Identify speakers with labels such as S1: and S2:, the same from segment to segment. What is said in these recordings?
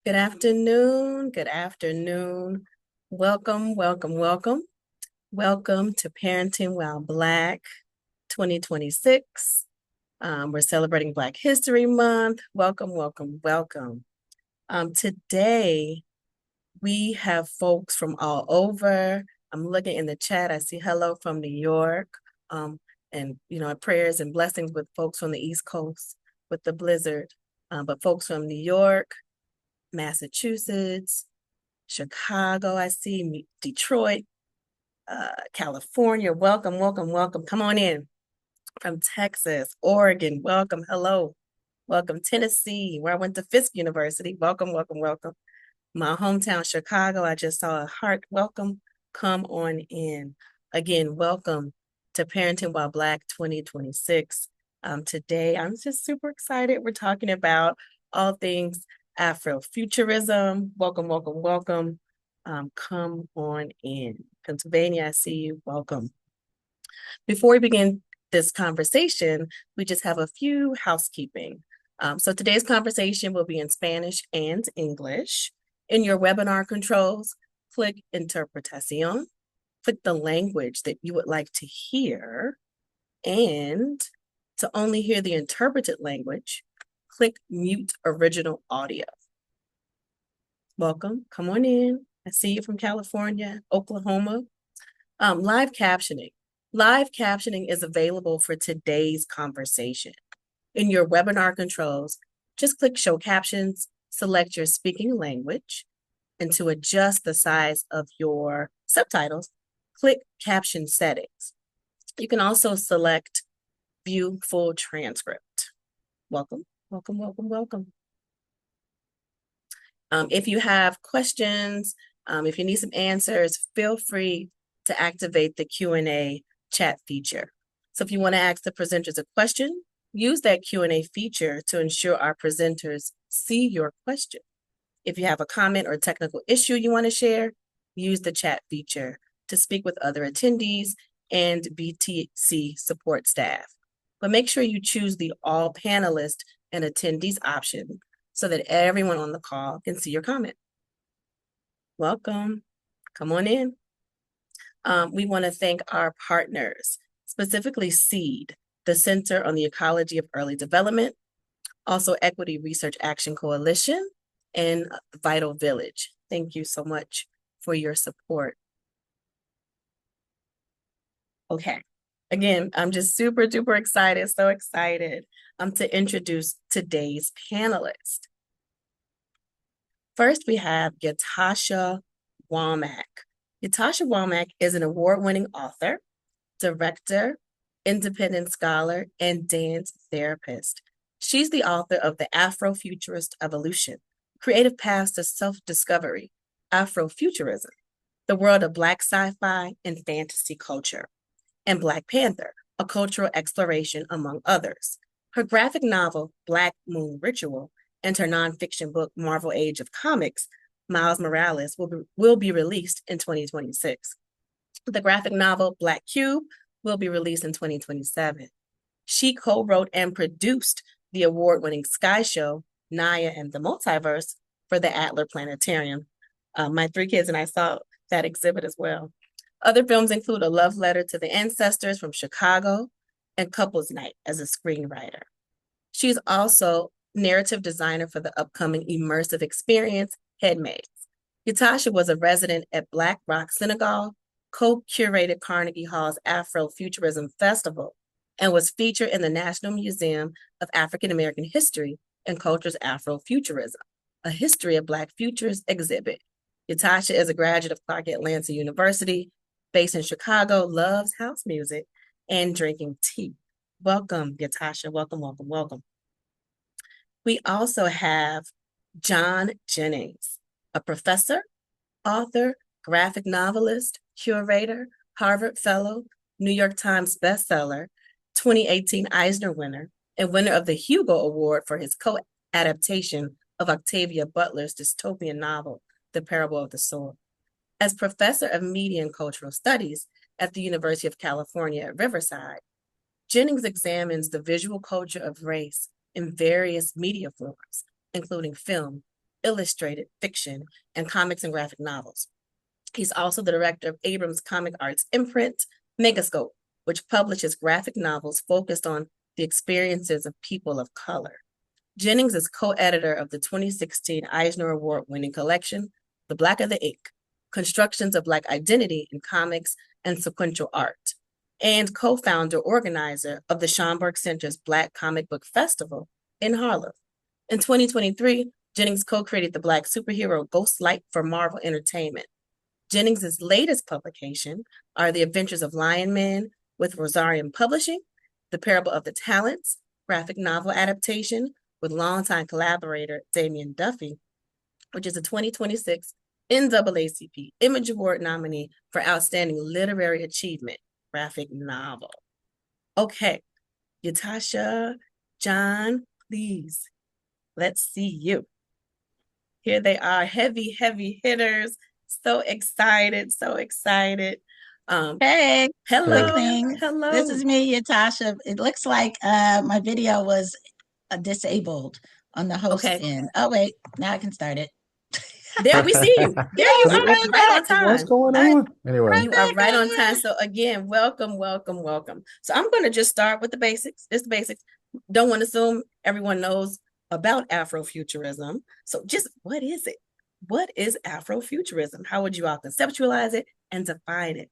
S1: Good afternoon. Good afternoon. Welcome, welcome, welcome. Welcome to Parenting While Black 2026. We're celebrating Black History Month. Welcome, welcome, welcome. Today, we have folks from all over. I'm looking in the chat. I see hello from New York. And prayers and blessings with folks from the East Coast with the blizzard. But folks from New York, Massachusetts, Chicago, I see, Detroit, California, welcome, welcome, welcome. Come on in. From Texas, Oregon, welcome, hello. Welcome, Tennessee, where I went to Fisk University. Welcome, welcome, welcome. My hometown, Chicago, I just saw a heart. Welcome, come on in. Again, welcome to Parenting While Black 2026. Today, I'm just super excited. We're talking about all things Afrofuturism. Welcome, welcome, welcome. Come on in. Pennsylvania, I see you. Welcome. Before we begin this conversation, we just have a few housekeeping. So today's conversation will be in Spanish and English. In your webinar controls, click Interpretación. Click the language that you would like to hear. And to only hear the interpreted language, click Mute Original Audio. Welcome. Come on in. I see you from California, Oklahoma. Live captioning. Live captioning is available for today's conversation. In your webinar controls, just click Show Captions, select your speaking language, and to adjust the size of your subtitles, click Caption Settings. You can also select View Full Transcript. Welcome, welcome, welcome, welcome. If you have questions, if you need some answers, feel free to activate the Q&A chat feature. So if you want to ask the presenters a question, use that Q&A feature to ensure our presenters see your question. If you have a comment or technical issue you want to share, use the chat feature to speak with other attendees and BTC support staff. But make sure you choose the all panelists and attendees option so that everyone on the call can see your comment. Welcome. Come on in. We want to thank our partners, specifically SEED, the Center on the Ecology of Early Development, also Equity Research Action Coalition, and Vital Village. Thank you so much for your support. Okay. Again, I'm just super duper excited, so excited to introduce today's panelist. First, we have Yatasha Womack. Yatasha Womack is an award-winning author, director, independent scholar, and dance therapist. She's the author of The Afrofuturist Evolution, Creative Paths to Self-Discovery, Afrofuturism, The World of Black Sci-Fi and Fantasy Culture, and Black Panther, A Cultural Exploration, among others. Her graphic novel, Black Moon Ritual, and her nonfiction book, Marvel Age of Comics, Miles Morales, will be released in 2026. The graphic novel, Black Cube, will be released in 2027. She co-wrote and produced the award-winning Sky Show, Naya and the Multiverse, for the Adler Planetarium. My 3 kids and I saw that exhibit as well. Other films include A Love Letter to the Ancestors from Chicago and Couples Night as a screenwriter. She's also narrative designer for the upcoming immersive experience, Headmaids. Yatasha was a resident at Black Rock Senegal, co-curated Carnegie Hall's Afrofuturism Festival, and was featured in the National Museum of African American History and Culture's Afrofuturism, a History of Black Futures exhibit. Yatasha is a graduate of Clark Atlanta University, based in Chicago, loves house music and drinking tea. Welcome, Yatasha. Welcome, welcome, welcome. We also have John Jennings, a professor, author, graphic novelist, curator, Harvard Fellow, New York Times bestseller, 2018 Eisner winner, and winner of the Hugo Award for his co-adaptation of Octavia Butler's dystopian novel, The Parable of the Soul. As professor of media and cultural studies at the University of California at Riverside, Jennings examines the visual culture of race in various media forms, including film, illustrated fiction, and comics and graphic novels. He's also the director of Abrams Comic Arts imprint, Megascope, which publishes graphic novels focused on the experiences of people of color. Jennings is co-editor of the 2016 Eisner Award-winning collection, The Blacker the Ink, Constructions of Black Identity in Comics and Sequential Art, and co-founder organizer of the Schomburg Center's Black Comic Book Festival in Harlem. In 2023, Jennings co-created the Black superhero Ghost Light for Marvel Entertainment. Jennings' latest publication are The Adventures of Lion Man with Rosarium Publishing, The Parable of the Talents, graphic novel adaptation with longtime collaborator Damian Duffy, which is a 2026 NAACP Image Award nominee for Outstanding Literary Achievement graphic novel. Okay, Yatasha, John, please, let's see you. Here they are, heavy, heavy hitters. So excited, so excited.
S2: Hey, quick
S1: Hello,
S2: thing.
S1: hello.
S2: This is me, Yatasha. It looks like my video was disabled on the host
S1: Okay,
S2: end. Oh, wait, now I can start it.
S1: there we see you. There you
S2: Yes,
S1: are,
S2: I'm
S1: right on
S2: back.
S3: What's
S1: time.
S3: going on? Anyway,
S2: I'm
S1: You are
S2: back
S1: right
S2: on
S1: on time.
S2: here.
S1: So again, welcome, welcome, welcome. So I'm going to just start with the basics. It's the basics. Don't want to assume everyone knows about Afrofuturism. So just what is it? What is Afrofuturism? How would you all conceptualize it and define it?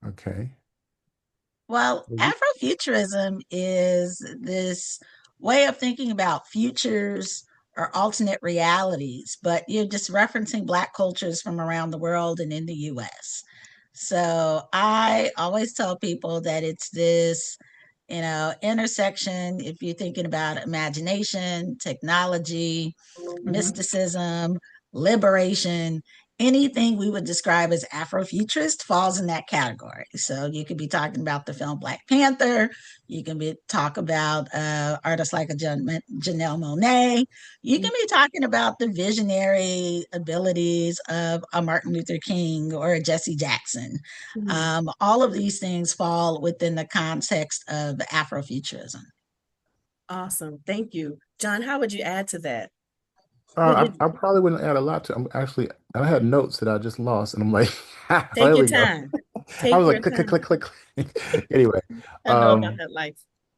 S3: okay.
S2: Well, Afrofuturism is this way of thinking about futures or alternate realities, but you're just referencing Black cultures from around the world and in the US. So I always tell people that it's this, intersection. If you're thinking about imagination, technology, mysticism, liberation, anything we would describe as Afrofuturist falls in that category. So you could be talking about the film Black Panther. You can talk about artists like Janelle Monáe. You can be talking about the visionary abilities of a Martin Luther King or a Jesse Jackson. All of these things fall within the context of Afrofuturism.
S1: Awesome. Thank you. John, how would you add to that?
S3: I probably wouldn't add a lot to. I'm actually, I had notes that I just lost, and I'm like, oh,
S1: Take
S3: here
S1: your
S3: we go.
S1: time.
S3: I
S1: Take
S3: was
S1: your
S3: like, click, click,
S1: time.
S3: click, click, click. Anyway,
S1: I know about
S3: um,
S1: that life.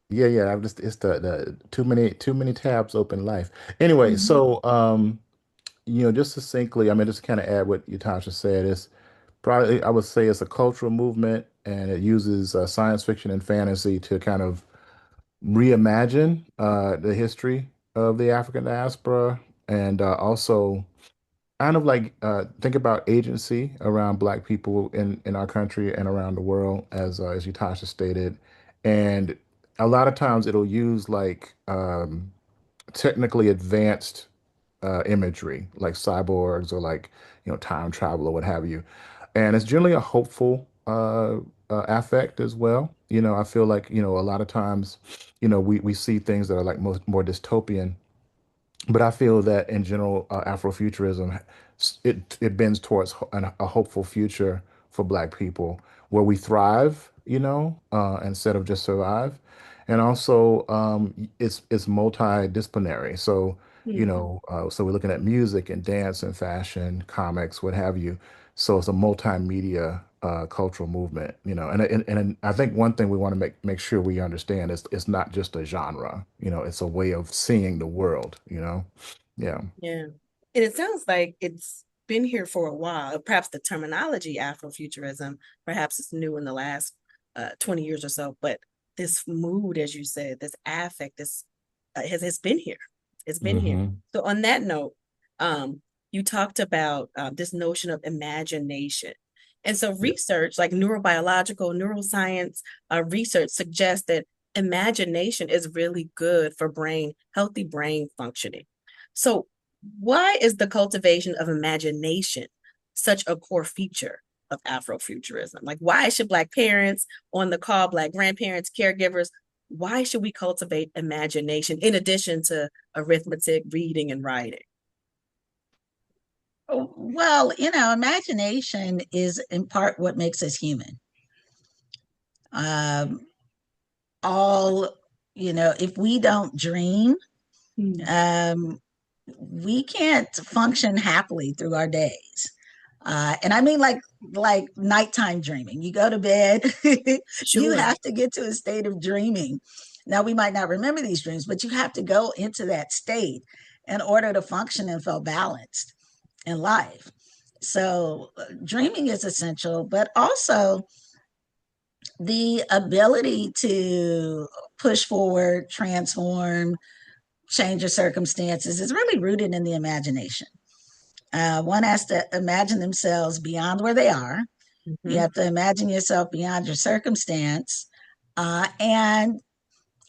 S3: yeah, yeah. I'm just it's the too many tabs open in life. Anyway, so just succinctly, I mean, just kind of add what Yatasha said. It's probably I would say it's a cultural movement, and it uses science fiction and fantasy to kind of reimagine the history of the African diaspora and also kind of like think about agency around Black people in our country and around the world, as Utasha stated. And a lot of times it'll use like technically advanced imagery, like cyborgs or like time travel or what have you. And it's generally a hopeful affect as well. I feel like a lot of times we see things that are like more dystopian, but I feel that in general, Afrofuturism, it bends towards a hopeful future for Black people where we thrive, instead of just survive. And also, it's multidisciplinary. So, so we're looking at music and dance and fashion, comics, what have you. So it's a multimedia cultural movement, and I think one thing we want to make sure we understand is it's not just a genre, it's a way of seeing the world. Yeah.
S1: Yeah. And it sounds like it's been here for a while. Perhaps the terminology Afrofuturism, perhaps it's new in the last 20 years or so, but this mood, as you said, this affect, this has been here. It's been here.
S3: Hmm.
S1: So on that note, you talked about this notion of imagination. And so
S3: Yeah.
S1: research, like neurobiological, neuroscience research suggests that imagination is really good for healthy brain functioning. So why is the cultivation of imagination such a core feature of Afrofuturism? Like, why should Black parents on the call, Black grandparents, caregivers, why should we cultivate imagination in addition to arithmetic, reading, and writing?
S2: Well, imagination is in part what makes us human. Um, all, if we don't dream,
S1: Hmm.
S2: um, we can't function happily through our days. And I mean, like nighttime dreaming. You go to bed, you
S1: Sure.
S2: have to get to a state of dreaming. Now, we might not remember these dreams, but you have to go into that state in order to function and feel balanced in life. So, dreaming is essential, but also the ability to push forward, transform, change your circumstances is really rooted in the imagination. One has to imagine themselves beyond where they are. You
S1: Hmm.
S2: have to imagine yourself beyond your circumstance. And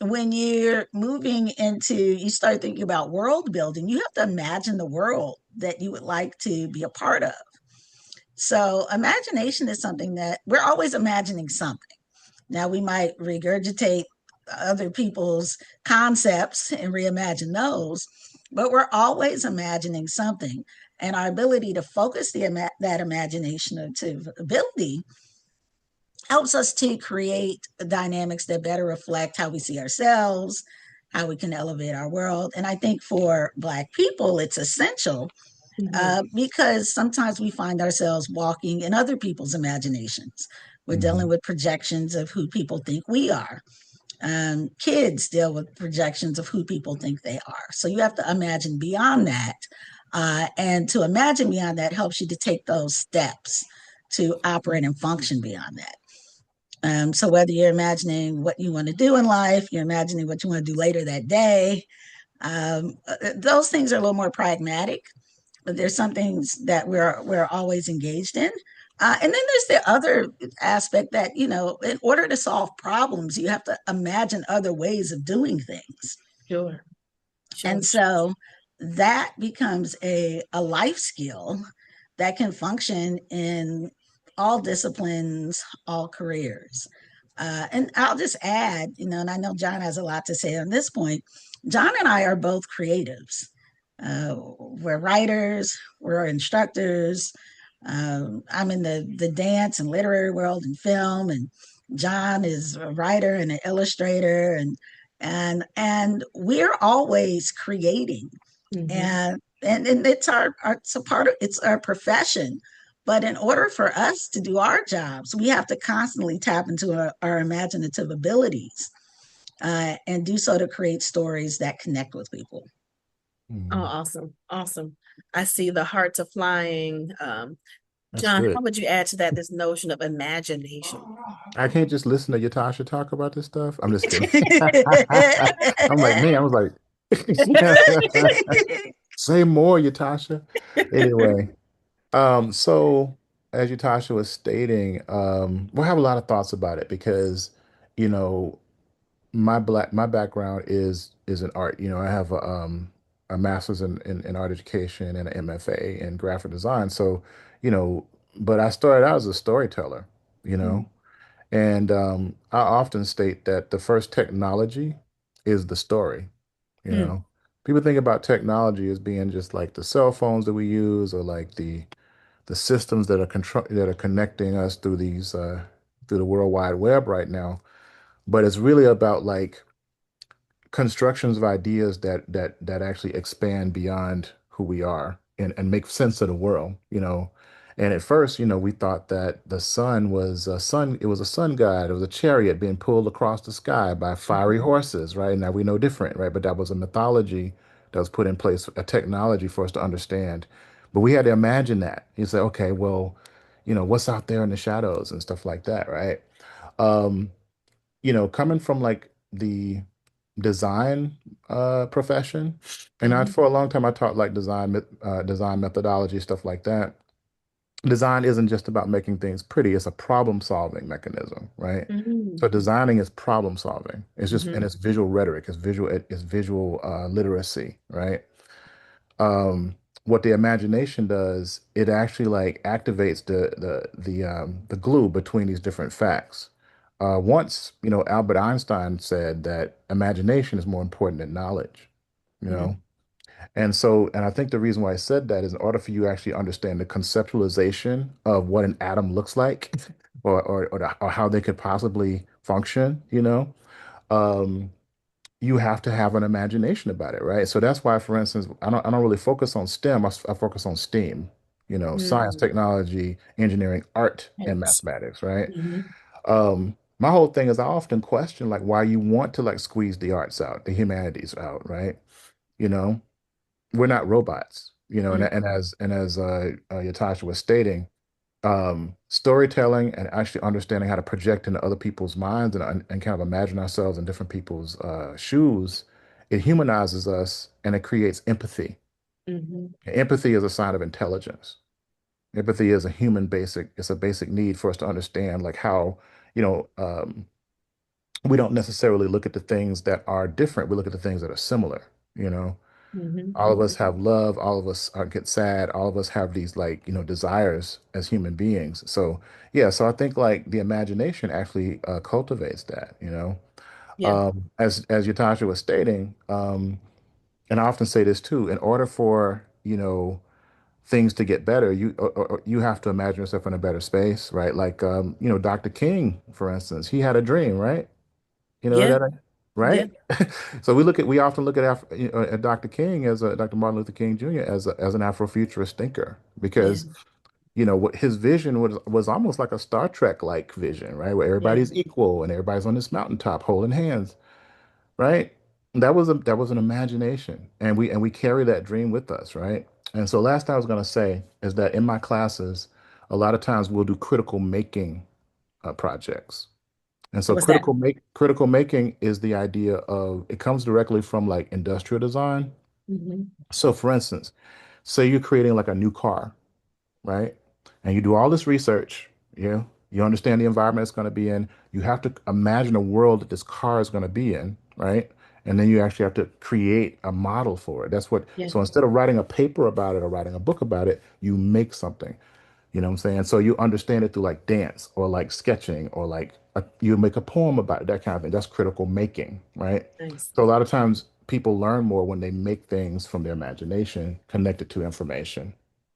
S2: when you're moving into, you start thinking about world building, you have to imagine the world that you would like to be a part of. So, imagination is something that we're always imagining something. Now, we might regurgitate other people's concepts and reimagine those, but we're always imagining something. And our ability to focus that imaginative ability helps us to create dynamics that better reflect how we see ourselves, how we can elevate our world. And I think for Black people, it's essential
S1: Hmm.
S2: because sometimes we find ourselves walking in other people's imaginations. We're dealing
S3: Hmm.
S2: with projections of who people think we are. Kids deal with projections of who people think they are. So you have to imagine beyond that. And to imagine beyond that helps you to take those steps to operate and function beyond that. So whether you're imagining what you want to do in life, you're imagining what you want to do later that day, those things are a little more pragmatic. But there's some things that we're always engaged in. And then there's the other aspect that, in order to solve problems, you have to imagine other ways of doing things.
S1: Sure.
S2: And
S1: Sure.
S2: so that becomes a life skill that can function in all disciplines, all careers. And I'll just add, and I know John has a lot to say on this point. John and I are both creatives. We're writers, we're instructors. I'm in the dance and literary world and film, and John is a writer and an illustrator, and we're always creating,
S1: Hmm.
S2: and it's our it's a part of it's our profession. But in order for us to do our jobs, we have to constantly tap into our imaginative abilities, and do so to create stories that connect with people.
S1: Oh,
S3: Hmm.
S1: awesome. Awesome. I see the hearts are flying.
S3: That's
S1: John,
S3: good.
S1: how would you add to that this notion of imagination?
S3: I can't just listen to Yatasha talk about this stuff. I'm just kidding. I'm like, man, I was like, say more, Yatasha. Anyway, so as Yatasha was stating, we'll have a lot of thoughts about it because, you know, my background is in art. I have a master's in art education and an MFA in graphic design. So, you know, but I started out as a storyteller, you know. And I often state that the first technology is the story. You
S1: Mm-hmm.
S3: know, people think about technology as being just like the cell phones that we use, or like the systems that are connecting us through these through the World Wide Web right now. But it's really about like constructions of ideas that actually expand beyond who we are and make sense of the world, you know. And at first, we thought that the sun was a sun, it was a sun god, it was a chariot being pulled across the sky by fiery horses, right? Now we know different, right? But that was a mythology that was put in place, a technology for us to understand. But we had to imagine that. You say, okay, well, what's out there in the shadows and stuff like that, right? Um, coming from like the design profession, and
S1: Hmm.
S3: for a long time I taught like design methodology, stuff like that. Design isn't just about making things pretty, it's a problem solving mechanism, right?
S1: Hmm.
S3: So designing is problem solving. It's just, and
S1: Hmm.
S3: it's visual rhetoric, it's visual literacy, right? What the imagination does, it actually like activates the glue between these different facts. Once, Albert Einstein said that imagination is more important than knowledge, you know? And I think the reason why I said that is in order for you to actually understand the conceptualization of what an atom looks like or how they could possibly function, um, you have to have an imagination about it, right? So that's why, for instance, I don't really focus on STEM. I focus on STEAM, science,
S1: Mm,
S3: technology, engineering, art, and
S1: right.
S3: mathematics, right?
S1: Hmm.
S3: My whole thing is I often question like why you want to like squeeze the arts out, the humanities out, right? You know, we're not robots, and,
S1: Mm,
S3: and as Yatasha was stating, storytelling and actually understanding how to project into other people's minds and kind of imagine ourselves in different people's shoes, it humanizes us and it creates empathy.
S1: hmm.
S3: Empathy is a sign of intelligence. Empathy is a it's a basic need for us to understand like how, you know, we don't necessarily look at the things that are different. We look at the things that are similar, you know.
S1: Hmm.
S3: All of us have love, all of us get sad, all of us have these like, desires as human beings. So, yeah, so I think like the imagination actually cultivates that,
S1: Yeah.
S3: As Yatasha was stating, and I often say this too, in order for, things to get better, or you have to imagine yourself in a better space, right? Like, Dr. King, for instance, he had a dream, right? You know
S1: Yeah.
S3: that,
S1: Yeah.
S3: right? So we often look at at Dr. King as Dr. Martin Luther King Jr. as an Afrofuturist thinker
S1: Yeah.
S3: because what his vision was almost like a Star Trek like vision, right? Where
S1: Yeah.
S3: everybody's equal and everybody's on this mountaintop holding hands, right? That was an imagination, and we carry that dream with us, right? And so last thing I was going to say is that in my classes, a lot of times we'll do critical making projects. And so
S1: What's that?
S3: critical making is the idea of it comes directly from like industrial design.
S1: Hmm.
S3: So for instance, say you're creating like a new car, right? And you do all this research, you understand the environment it's going to be in. You have to imagine a world that this car is going to be in, right? And then you actually have to create a model for it.
S1: Yeah.
S3: So instead of writing a paper about it or writing a book about it, you make something. You know what I'm saying? So you understand it through like dance or like sketching or like you make a poem about it, that kind of thing. That's critical making, right?
S1: Nice.
S3: So a lot of times people learn more when they make things from their imagination connected to information.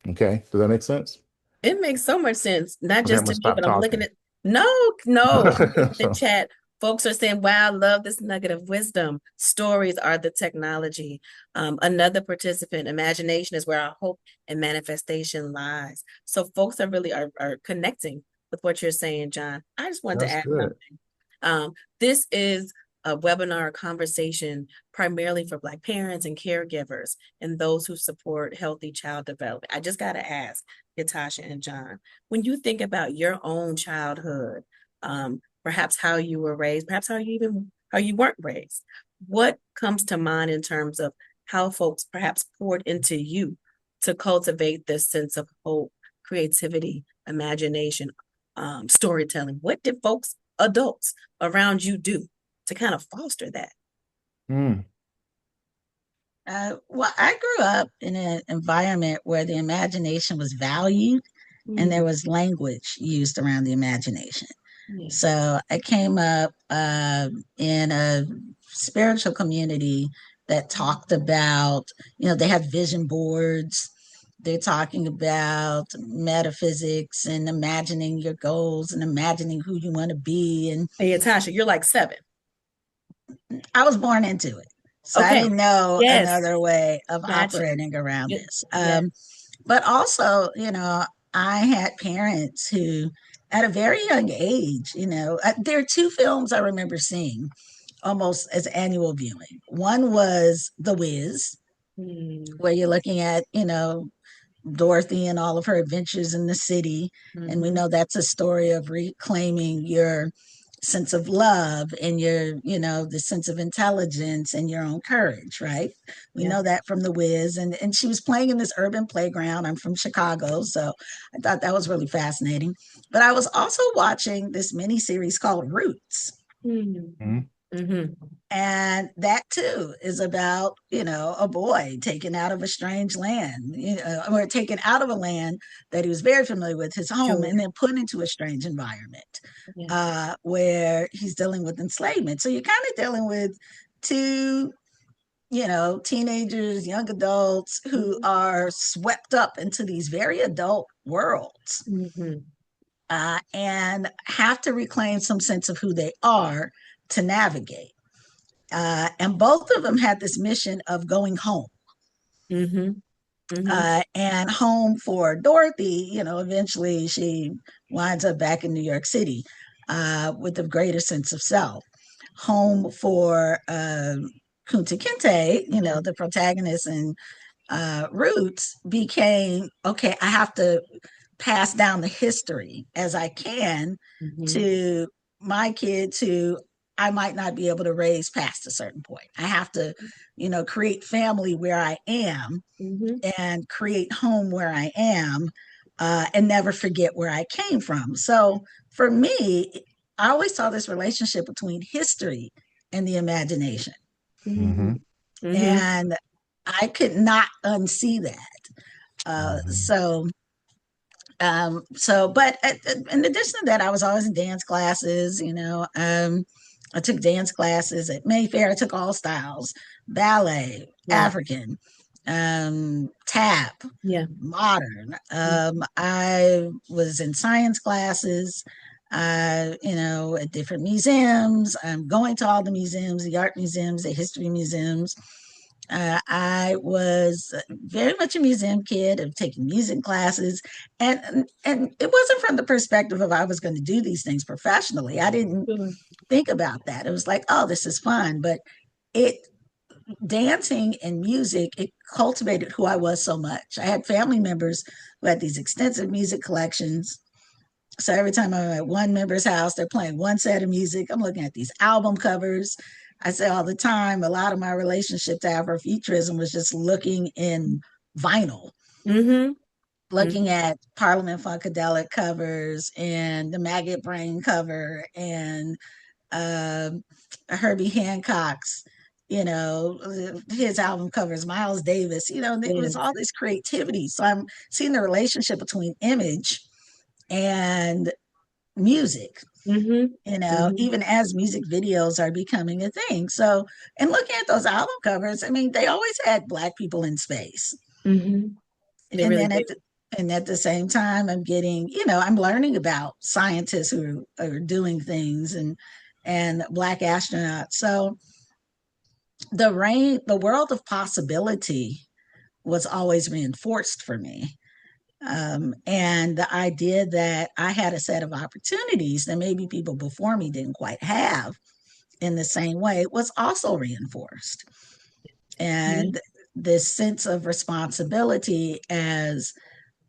S3: Okay, does that make sense?
S1: It makes so much sense, not
S3: Okay, I'm
S1: just
S3: gonna
S1: to me,
S3: stop
S1: but I'm looking
S3: talking.
S1: at, no, no, I'm looking at the
S3: So
S1: chat. Folks are saying, wow, I love this nugget of wisdom. Stories are the technology. Another participant, imagination is where our hope and manifestation lies. So folks are connecting with what you're saying, John. I just wanted to
S3: that's
S1: add
S3: good.
S1: something. This is a webinar conversation primarily for Black parents and caregivers and those who support healthy child development. I just got to ask Yatasha and John, when you think about your own childhood, perhaps how you were raised, perhaps how you weren't raised, what comes to mind in terms of how folks perhaps poured into you to cultivate this sense of hope, creativity, imagination, storytelling? What did folks, adults around you do to kind of foster that?
S3: Mm,
S2: Well, I grew up in an environment where the imagination was valued and there
S1: Mm,
S2: was language used around the imagination.
S1: yeah.
S2: So I came up in a spiritual community that talked about, they have vision boards. They're talking about metaphysics and imagining your goals and imagining who you want to be. And
S1: Hey, Yatasha, you're like 7.
S2: I was born into it. So I
S1: Okay.
S2: didn't know
S1: Yes.
S2: another way of
S1: Gotcha.
S2: operating around
S1: Yeah.
S2: this.
S1: Yeah.
S2: But also, I had parents who, at a very young age, there are two films I remember seeing almost as annual viewing. One was The Wiz,
S1: Mm,
S2: where you're looking at, Dorothy and all of her adventures in the city. And we
S1: mhm.
S2: know that's a story of reclaiming your sense of love and the sense of intelligence and your own courage, right? We
S1: Yeah.
S2: know that from The Wiz. And she was playing in this urban playground. I'm from Chicago, so I thought that was really fascinating. But I was also watching this mini series called Roots.
S1: Mm,
S3: mm,
S1: mhm.
S2: And that too is about, a boy taken out of a strange land, or taken out of a land that he was very familiar with, his home,
S1: Sure.
S2: and then put into a strange environment
S1: Yeah.
S2: where he's dealing with enslavement. So you're kind of dealing with two, teenagers, young adults who
S1: Mhm.
S2: are swept up into these very adult worlds
S1: Mhm.
S2: and have to reclaim some sense of who they are to navigate. And both of them had this mission of going home.
S1: Mm-hmm. Mm-hmm.
S2: And home for Dorothy, eventually she winds up back in New York City with a greater sense of self. Home for Kunta Kinte,
S1: Yeah.
S2: the protagonist and Roots became, okay, I have to pass down the history as I can
S1: Mm-hmm.
S2: to my kids who I might not be able to raise past a certain point. I have to, create family where I am
S1: Mm-hmm.
S2: and create home where I am, and never forget where I came from. So for me, I always saw this relationship between history and the imagination.
S1: Mm-hmm.
S3: Mm-hmm.
S1: Mm-hmm.
S2: And I could not unsee that. Uh,
S3: Mm-hmm.
S2: so, but in addition to that, I was always in dance classes. I took dance classes at Mayfair. I took all styles: ballet,
S1: Yeah.
S2: African, tap,
S1: Yeah.
S2: modern. I was in science classes. At different museums. I'm going to all the museums, the art museums, the history museums. I was very much a museum kid of taking music classes, and it wasn't from the perspective of I was going to do these things professionally. I didn't
S1: Sure.
S2: think about that. It was like, oh, this is fun, but it dancing and music, it cultivated who I was so much. I had family members who had these extensive music collections. So every time I'm at one member's house, they're playing one set of music. I'm looking at these album covers. I say all the time, a lot of my relationship to Afrofuturism was just looking in vinyl,
S1: Mm-hmm.
S2: looking at Parliament Funkadelic covers and the Maggot Brain cover and um, Herbie Hancock's, his album covers, Miles Davis, it was
S1: Yes.
S2: all this creativity. So I'm seeing the relationship between image and music,
S1: Mm-hmm. Mm-hmm.
S2: even as music videos are becoming a thing. So, and looking at those album covers, I mean, they always had Black people in space.
S1: Mm-hmm. They
S2: And
S1: really
S2: then
S1: do.
S2: at the same time, I'm getting, I'm learning about scientists who are doing things and Black astronauts. So the world of possibility was always reinforced for me. And the idea that I had a set of opportunities that maybe people before me didn't quite have in the same way was also reinforced.
S1: Yeah.
S2: And this sense of responsibility as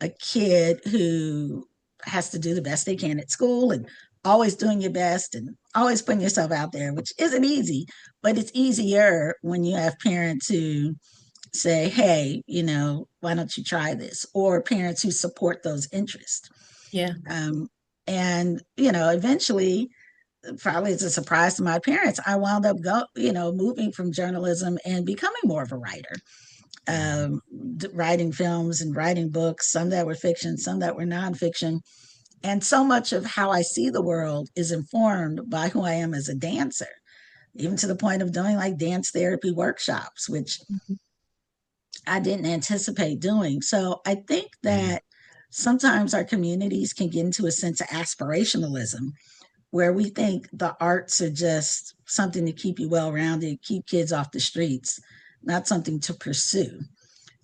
S2: a kid who has to do the best they can at school and always doing your best and always putting yourself out there, which isn't easy, but it's easier when you have parents who say, hey, why don't you try this? Or parents who support those interests.
S1: Yeah.
S2: Um, and, eventually, probably as a surprise to my parents, I wound up moving from journalism and becoming more of a writer, writing films and writing books, some that were fiction, some that were nonfiction. And so much of how I see the world is informed by who I am as a dancer, even to the point of doing like dance therapy workshops, which
S1: Mm-hmm.
S2: I didn't anticipate doing. So I think that sometimes our communities can get into a sense of aspirationalism where we think the arts are just something to keep you well rounded, keep kids off the streets, not something to pursue.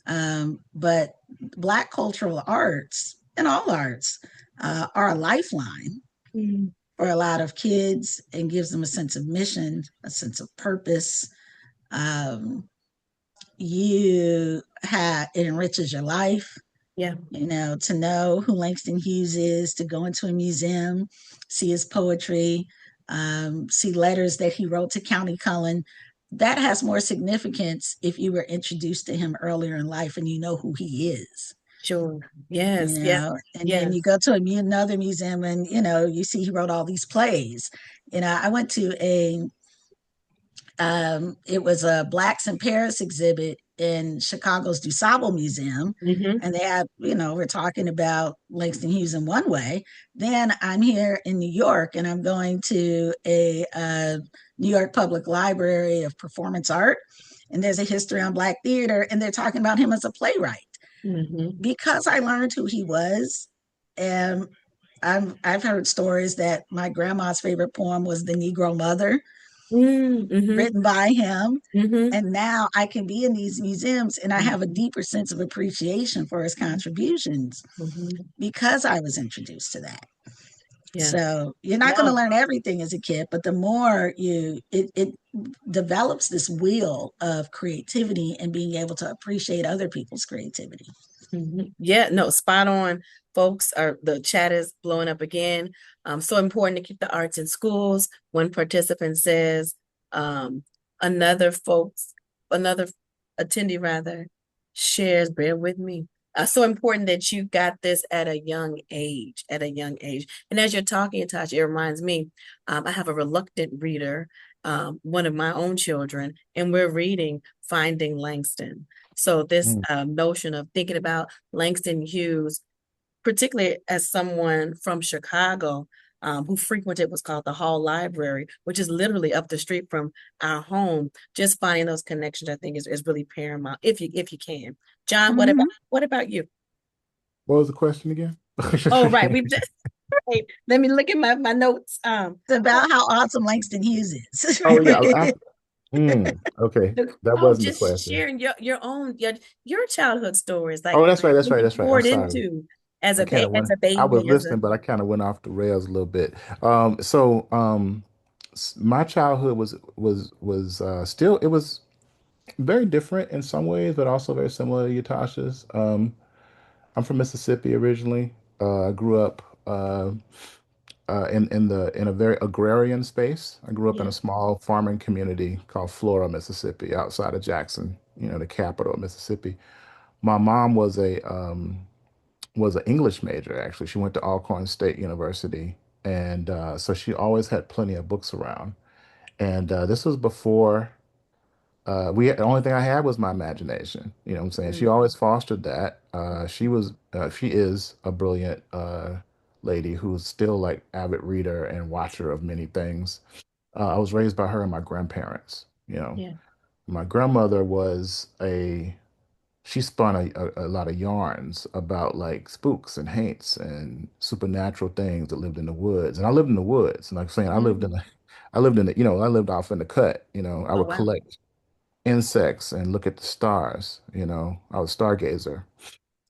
S2: But Black cultural arts and all arts are a lifeline
S1: Mm-hmm.
S2: for a lot of kids and gives them a sense of mission, a sense of purpose. Um, it enriches your life,
S1: Yeah.
S2: to know who Langston Hughes is, to go into a museum, see his poetry, see letters that he wrote to County Cullen. That has more significance if you were introduced to him earlier in life and you know who he is.
S1: Sure. Yes. Yeah.
S2: And then you
S1: Yes.
S2: go to another museum and you see he wrote all these plays. I went to it was a Blacks in Paris exhibit in Chicago's DuSable Museum.
S1: Mm-hmm.
S2: And they have, we're talking about Langston Hughes in one way. Then I'm here in New York and I'm going to a New York Public Library of Performance Art. And there's a history on Black theater, and they're talking about him as a playwright.
S1: Mm-hmm.
S2: Because I learned who he was, and I've heard stories that my grandma's favorite poem was The Negro Mother,
S1: Mm-hmm.
S2: written by him.
S1: Mm-hmm.
S2: And now I can be in these museums and I have a deeper sense of appreciation for his contributions
S1: Mm-hmm.
S2: because I was introduced to that.
S1: Yeah.
S2: So you're not going to
S1: No.
S2: learn everything as a kid, but the more it develops this wheel of creativity and being able to appreciate other people's creativity.
S1: Yeah, no, spot on, folks. Are the chat is blowing up again. So important to keep the arts in schools. One participant says, um, another folks, another attendee rather, shares, bear with me. So important that you got this at a young age, at a young age. And as you're talking, Tasha, it reminds me, I have a reluctant reader, one of my own children, and we're reading Finding Langston. So this
S3: Mm.
S1: notion of thinking about Langston Hughes, particularly as someone from Chicago, who frequented what's called the Hall Library, which is literally up the street from our home, just finding those connections, I think, is really paramount if you can. John,
S2: Mm-hmm.
S1: what about you?
S3: What was the question again?
S1: Oh, right. We've just right. Let me look at my notes.
S2: It's about how awesome Langston Hughes is.
S3: Oh yeah, okay. That
S1: Oh,
S3: wasn't the
S1: just
S3: question.
S1: sharing your own your childhood stories, like
S3: Oh, that's right. That's
S1: when
S3: right.
S1: you
S3: That's right. I'm
S1: poured
S3: sorry.
S1: into
S3: I kind of
S1: as
S3: went.
S1: a
S3: I was
S1: baby, as a
S3: listening, but I kind of went off the rails a little bit. My childhood was still it was very different in some ways, but also very similar to Yatasha's. I'm from Mississippi originally. I grew up in a very agrarian space. I grew up in
S1: yeah.
S3: a small farming community called Flora, Mississippi, outside of Jackson, the capital of Mississippi. My mom was an English major, actually. She went to Alcorn State University, and so she always had plenty of books around. And this was before the only thing I had was my imagination. You know what I'm saying? She
S1: Mm,
S3: always fostered that. She is a brilliant lady who's still like avid reader and watcher of many things. I was raised by her and my grandparents.
S1: yeah.
S3: My grandmother she spun a lot of yarns about like spooks and haints and supernatural things that lived in the woods. And I lived in the woods. And like I'm saying,
S1: Mm.
S3: I lived in I lived off in the cut. I
S1: Oh
S3: would
S1: wow.
S3: collect insects and look at the stars. I was a stargazer.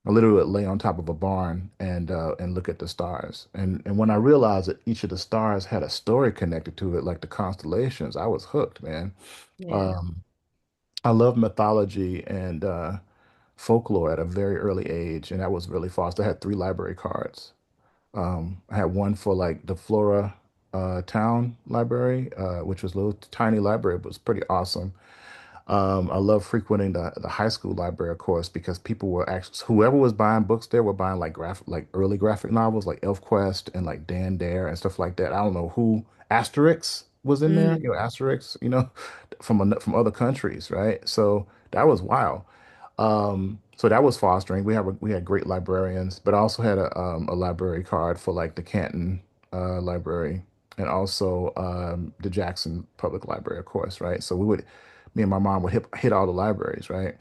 S3: I literally would lay on top of a barn and look at the stars. And when I realized that each of the stars had a story connected to it, like the constellations, I was hooked, man.
S1: Yeah.
S3: Um, I love mythology and folklore at a very early age, and that was really fast. I had three library cards. I had one for like the Flora town library, which was a little tiny library, but it was pretty awesome. I love frequenting the high school library, of course, because people were actually whoever was buying books there were buying like early graphic novels like ElfQuest and like Dan Dare and stuff like that. I don't know who Asterix was in there,
S1: Mm,
S3: Asterix, from other countries, right? So that was wild. So that was fostering. We had great librarians, but I also had a library card for like the Canton library and also the Jackson Public Library, of course, right? So me and my mom would hit all the libraries, right?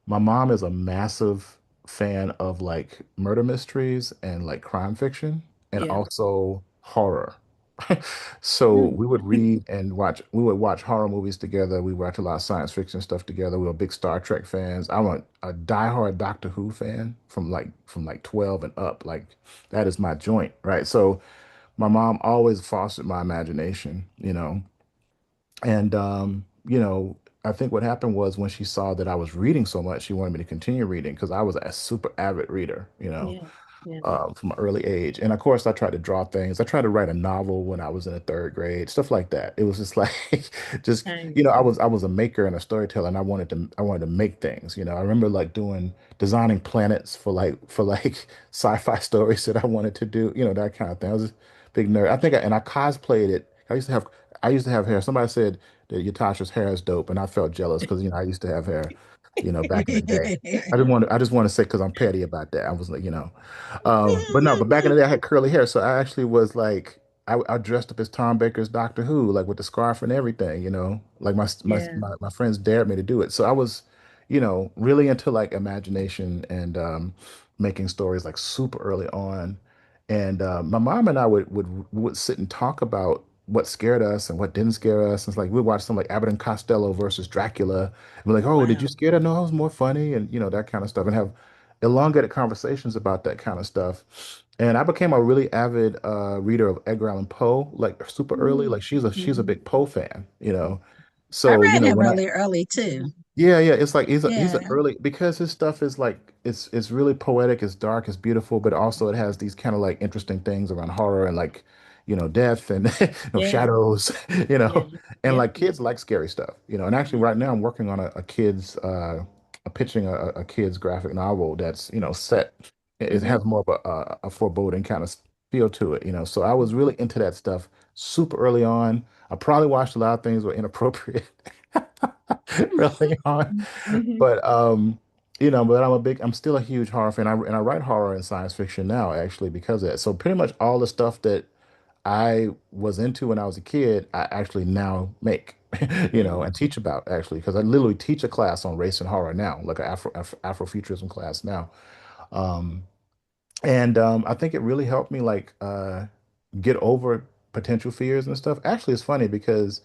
S3: My mom is a massive fan of like murder mysteries and like crime fiction and
S1: yeah.
S3: also horror. So
S1: Mm,
S3: we would watch horror movies together. We watch a lot of science fiction stuff together. We were big Star Trek fans. I'm a diehard Doctor Who fan from like 12 and up. Like that is my joint, right? So my mom always fostered my imagination. And I think what happened was when she saw that I was reading so much, she wanted me to continue reading because I was a super avid reader,
S1: yeah. Yeah.
S3: from an early age. And of course, I tried to draw things. I tried to write a novel when I was in the third grade, stuff like that. It was just like, just
S1: Right.
S3: I was a maker and a storyteller, and I wanted to make things. I remember like designing planets for like sci-fi stories that I wanted to do. That kind of thing. I was a big nerd. And I cosplayed it. I used to have hair. Somebody said that Yatasha's hair is dope, and I felt jealous because I used to have hair, back in the day. I just want to say because I'm petty about that. I was like. But no, but back in the day, I had curly hair, so I actually was like, I dressed up as Tom Baker's Doctor Who, like with the scarf and everything. Like
S1: Yeah.
S3: my friends dared me to do it, so I was, really into like imagination and making stories like super early on, and my mom and I would sit and talk about. what scared us and what didn't scare us. It's like we watched some like Abbott and Costello versus Dracula. And we're like, oh, did you
S1: Wow.
S3: scare that? No, it was more funny, and that kind of stuff, and have elongated conversations about that kind of stuff. And I became a really avid reader of Edgar Allan Poe, like super early. Like she's a
S1: Mhm.
S3: big Poe fan.
S2: I
S3: So,
S2: read him
S3: when I
S2: really early too.
S3: yeah, it's like he's an
S2: Yeah.
S3: early because his stuff is like it's really poetic, it's dark, it's beautiful, but also it has these kind of like interesting things around horror and like death and
S1: Yeah.
S3: shadows,
S1: Yeah.
S3: and
S1: Yeah.
S3: like kids like scary stuff. And actually right now I'm working on a kid's pitching a kid's graphic novel that's set. It
S1: Hmm.
S3: has more of a foreboding kind of feel to it. So I was really into that stuff super early on. I probably watched a lot of things that were inappropriate early on.
S1: Hmm.
S3: But I'm still a huge horror fan. And I write horror and science fiction now, actually, because of that. So pretty much all the stuff that I was into when I was a kid, I actually now make,
S1: Yeah.
S3: and teach about actually, because I literally teach a class on race and horror now, like an Afrofuturism class now. Um, and I think it really helped me like get over potential fears and stuff. Actually, it's funny because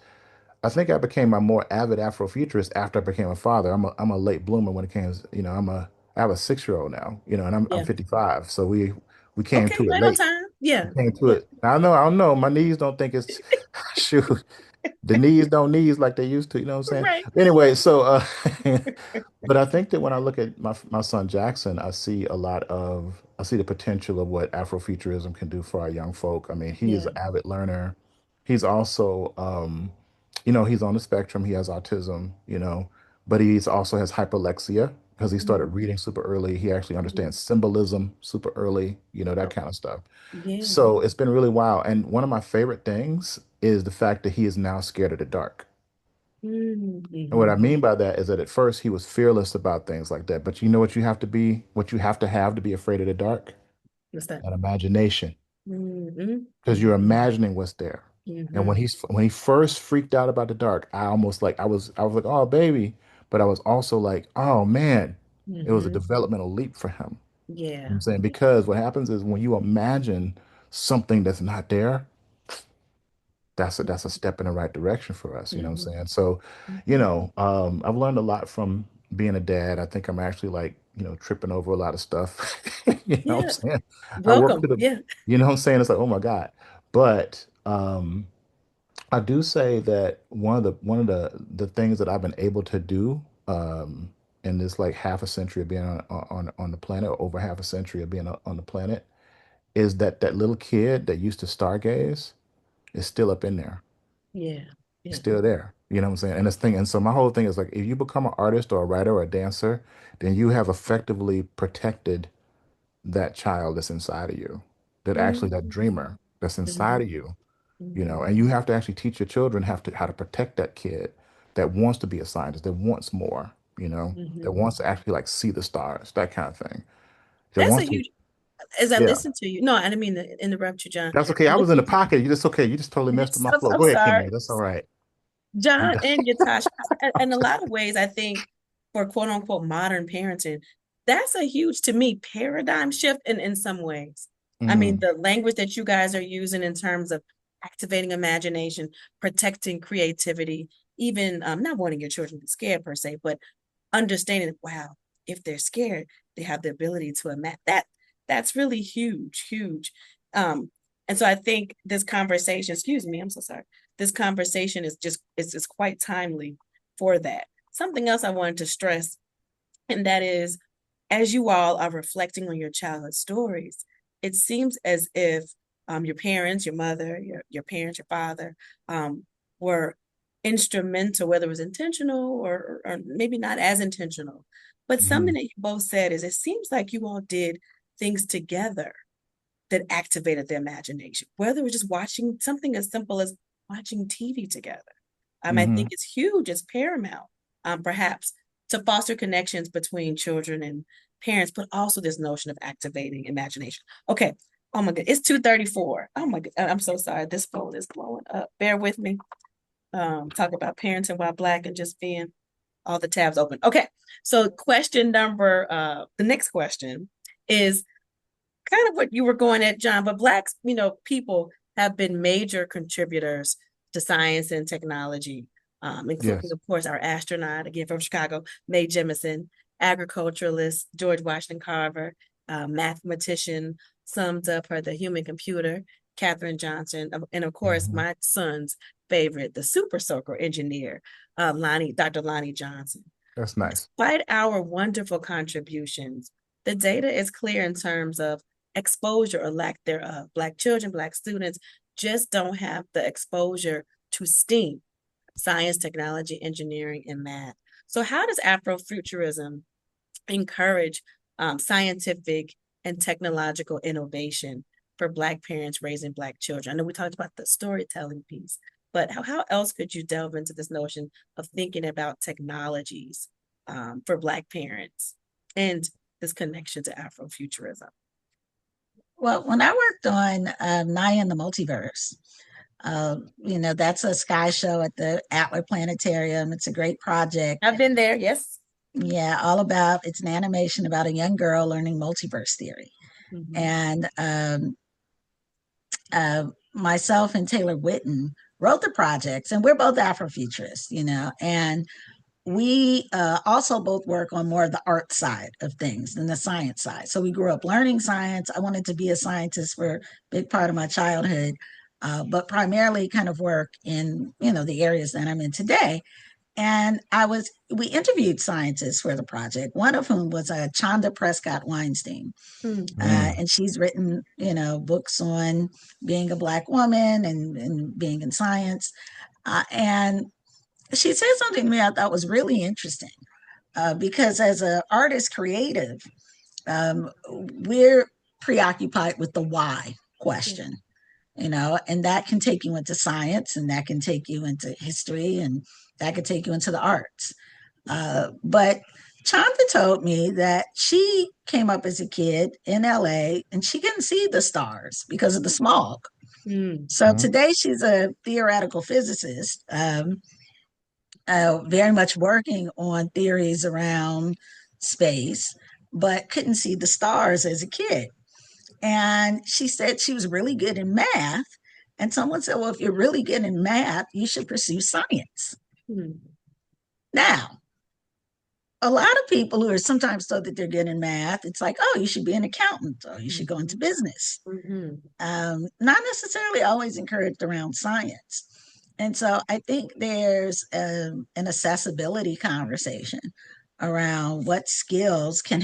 S3: I think I became a more avid Afrofuturist after I became a father. I'm a late bloomer when it comes, I have a 6-year-old now, and I'm
S1: Yeah.
S3: 55. So we came
S1: Okay.
S3: to it
S1: Right on
S3: late.
S1: time. Yeah.
S3: We came to
S1: Yeah.
S3: it. I don't know. My knees don't think it's shoot. The knees don't knees like they used to, you know what I'm saying?
S1: Right.
S3: Anyway, so but I think that when I look at my son Jackson, I see the potential of what Afrofuturism can do for our young folk. I mean, he is
S1: Yeah.
S3: an avid learner. He's also he's on the spectrum. He has autism, but he's also has hyperlexia because he started
S1: Mhm.
S3: reading super early. He actually
S1: Mhm.
S3: understands symbolism super early, that
S1: Oh,
S3: kind of stuff.
S1: yeah.
S3: So it's been really wild. And one of my favorite things is the fact that he is now scared of the dark. And what I
S1: Mm-hmm.
S3: mean by that is that at first he was fearless about things like that. But you know what you have to be, what you have to be afraid of the dark?
S1: What's that?
S3: An imagination.
S1: Mm-hmm.
S3: Because you're
S1: Mm-hmm.
S3: imagining what's there. And
S1: Mm-hmm.
S3: when he first freaked out about the dark, I almost like I was like, oh baby. But I was also like, oh man, it was a
S1: Mm-hmm.
S3: developmental leap for him. You know what
S1: Yeah.
S3: I'm saying? Because what happens is when you imagine something that's not there, that's a step in the right direction for us, you know what
S1: Mm-hmm.
S3: I'm saying? So,
S1: Mm-hmm.
S3: I've learned a lot from being a dad. I think I'm actually like, tripping over a lot of stuff. You know what I'm
S1: Yeah.
S3: saying? I work to
S1: Welcome.
S3: the,
S1: Yeah.
S3: you know what I'm saying? It's like, oh my God. But I do say that one of the things that I've been able to do in this like half a century of being on the planet, or over half a century of being on the planet, is that little kid that used to stargaze is still up in there.
S1: Yeah.
S3: It's
S1: Yeah.
S3: still there. You know what I'm saying? And so my whole thing is like if you become an artist or a writer or a dancer, then you have effectively protected that child that's inside of you. That
S1: Mm-hmm.
S3: dreamer that's inside
S1: Mm-hmm.
S3: of you,
S1: Mm-hmm.
S3: and you have to actually teach your children how to protect that kid that wants to be a scientist, that wants more, that
S1: Mm-hmm.
S3: wants to actually like see the stars, that kind of thing. That
S1: That's a
S3: wants to,
S1: huge, as I
S3: yeah.
S1: listen to you. No, I didn't mean to interrupt you, John.
S3: That's okay.
S1: I
S3: I was in the
S1: listen
S3: pocket. You just okay. You just totally messed with my flow.
S1: I'm
S3: Go ahead,
S1: sorry.
S3: Kimmy. That's all right. I'm
S1: John
S3: done.
S1: and Yatasha, in a lot of ways, I think for quote unquote modern parenting, that's a huge, to me, paradigm shift in some ways. I mean,
S3: Mm,
S1: the language that you guys are using in terms of activating imagination, protecting creativity, even not wanting your children to be scared per se, but understanding, wow, if they're scared, they have the ability to imagine that. That's really huge, huge. Um, and so I think this conversation, excuse me, I'm so sorry. This conversation is quite timely for that. Something else I wanted to stress, and that is, as you all are reflecting on your childhood stories, it seems as if your parents, your mother, your parents, your father, were instrumental, whether it was intentional or maybe not as intentional. But something
S3: mhm,
S1: that you both said is it seems like you all did things together that activated the imagination, whether it was just watching something as simple as watching TV together. I think
S3: mhm,
S1: it's huge, it's paramount, perhaps to foster connections between children and parents, but also this notion of activating imagination. Okay. Oh my God. It's 2:34. Oh my God. I'm so sorry. This phone is blowing up. Bear with me. Talk about parenting while Black and just being all the tabs open. Okay. So the next question is kind of what you were going at, John, but Blacks, people have been major contributors to science and technology, including,
S3: Yes.
S1: of course, our astronaut, again from Chicago, Mae Jemison, agriculturalist, George Washington Carver, mathematician, summed up her The Human Computer, Katherine Johnson, and of course,
S3: Hmm.
S1: my son's favorite, the super soaker engineer, Dr. Lonnie Johnson.
S3: That's nice.
S1: Despite our wonderful contributions, the data is clear in terms of exposure or lack thereof. Black children, Black students just don't have the exposure to STEAM, science, technology, engineering, and math. So, how does Afrofuturism encourage scientific and technological innovation for Black parents raising Black children? I know we talked about the storytelling piece, but how else could you delve into this notion of thinking about technologies for Black parents and this connection to Afrofuturism?
S2: Well, when I worked on Naya and the Multiverse, that's a sky show at the Atler Planetarium. It's a great project.
S1: I've been there, yes.
S2: Yeah, all about it's an animation about a young girl learning multiverse theory.
S1: Mm-hmm.
S2: And myself and Taylor Witten wrote the projects, and we're both Afrofuturists, and we also both work on more of the art side of things than the science side. So we grew up learning science. I wanted to be a scientist for a big part of my childhood, but primarily kind of work in, the areas that I'm in today. And we interviewed scientists for the project, one of whom was Chanda Prescott Weinstein.
S1: Mm-hmm.
S2: And she's written, books on being a Black woman and being in science. And she said something to me I thought was really interesting, because as an artist creative, we're preoccupied with the why question, and that can take you into science, and that can take you into history, and that could take you into the arts. But Chanda told me that she came up as a kid in LA and she couldn't see the stars because of the smog.
S1: Mm-hmm.
S2: So today she's a theoretical physicist, very much working on theories around space, but couldn't see the stars as a kid. And she said she was really good in math. And someone said, well, if you're really good in math, you should pursue science.
S1: Mm-hmm.
S2: Now, a lot of people who are sometimes told that they're good in math, it's like, oh, you should be an accountant or you should go into business.
S1: Mm-hmm.
S2: Not necessarily always encouraged around science. And so I think there's an accessibility conversation around what skills can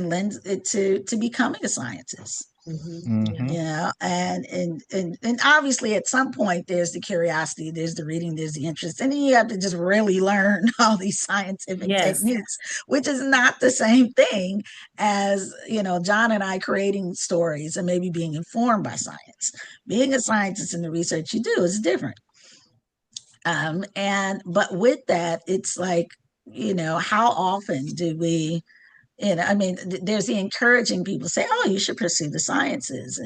S2: lend it to becoming a scientist.
S1: Mm-hmm. Yeah.
S3: Hmm.
S2: And obviously at some point there's the curiosity, there's the reading, there's the interest, and then you have to just really learn all these scientific
S1: Yes.
S2: techniques, which is not the same thing as John and I creating stories and maybe being informed by science. Being a scientist and the research you do is different. But with that, it's like, how often do we, I mean, there's the encouraging people say, oh, you should pursue the sciences.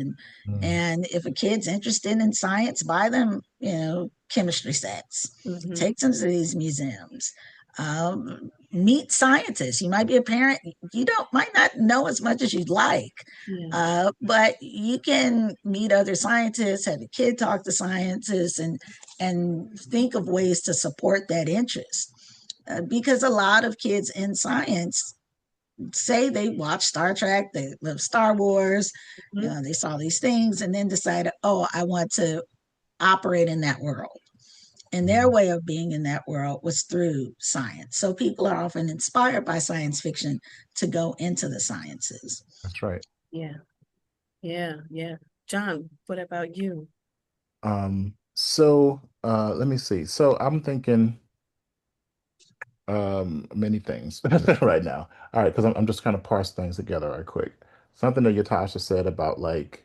S2: And if a kid's interested in science, buy them, chemistry sets,
S1: Mm-hmm.
S2: take them to these museums, meet scientists. You might be a parent, might not know as much as you'd like,
S1: Yeah.
S2: but you can meet other scientists, have a kid talk to scientists, and think of ways to support that interest. Because a lot of kids in science say they watched Star Trek, they love Star Wars,
S1: Mm-hmm.
S2: they saw these things, and then decided, oh, I want to operate in that world. And their way of being in that world was through science. So people are often inspired by science fiction to go into the sciences.
S3: That's right.
S1: Yeah. Yeah. Yeah. John, what about you?
S3: Let me see. So I'm thinking many things right now. All right, because I'm just kind of parse things together right quick. Something that Yatasha said about like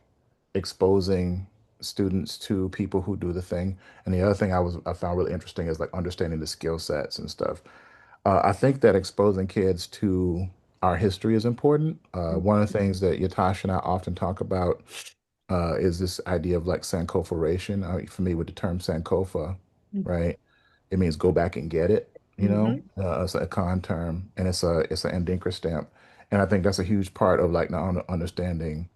S3: exposing students to people who do the thing. And the other thing I found really interesting is like understanding the skill sets and stuff. I think that exposing kids to our history is important. One of the things that Yatasha and I often talk about is this idea of like Sankofaration. Are you familiar with the term Sankofa, right? It means go back and get it.
S1: Mm-hmm.
S3: It's a con term, and it's an Ndinka stamp, and I think that's a huge part of like not understanding.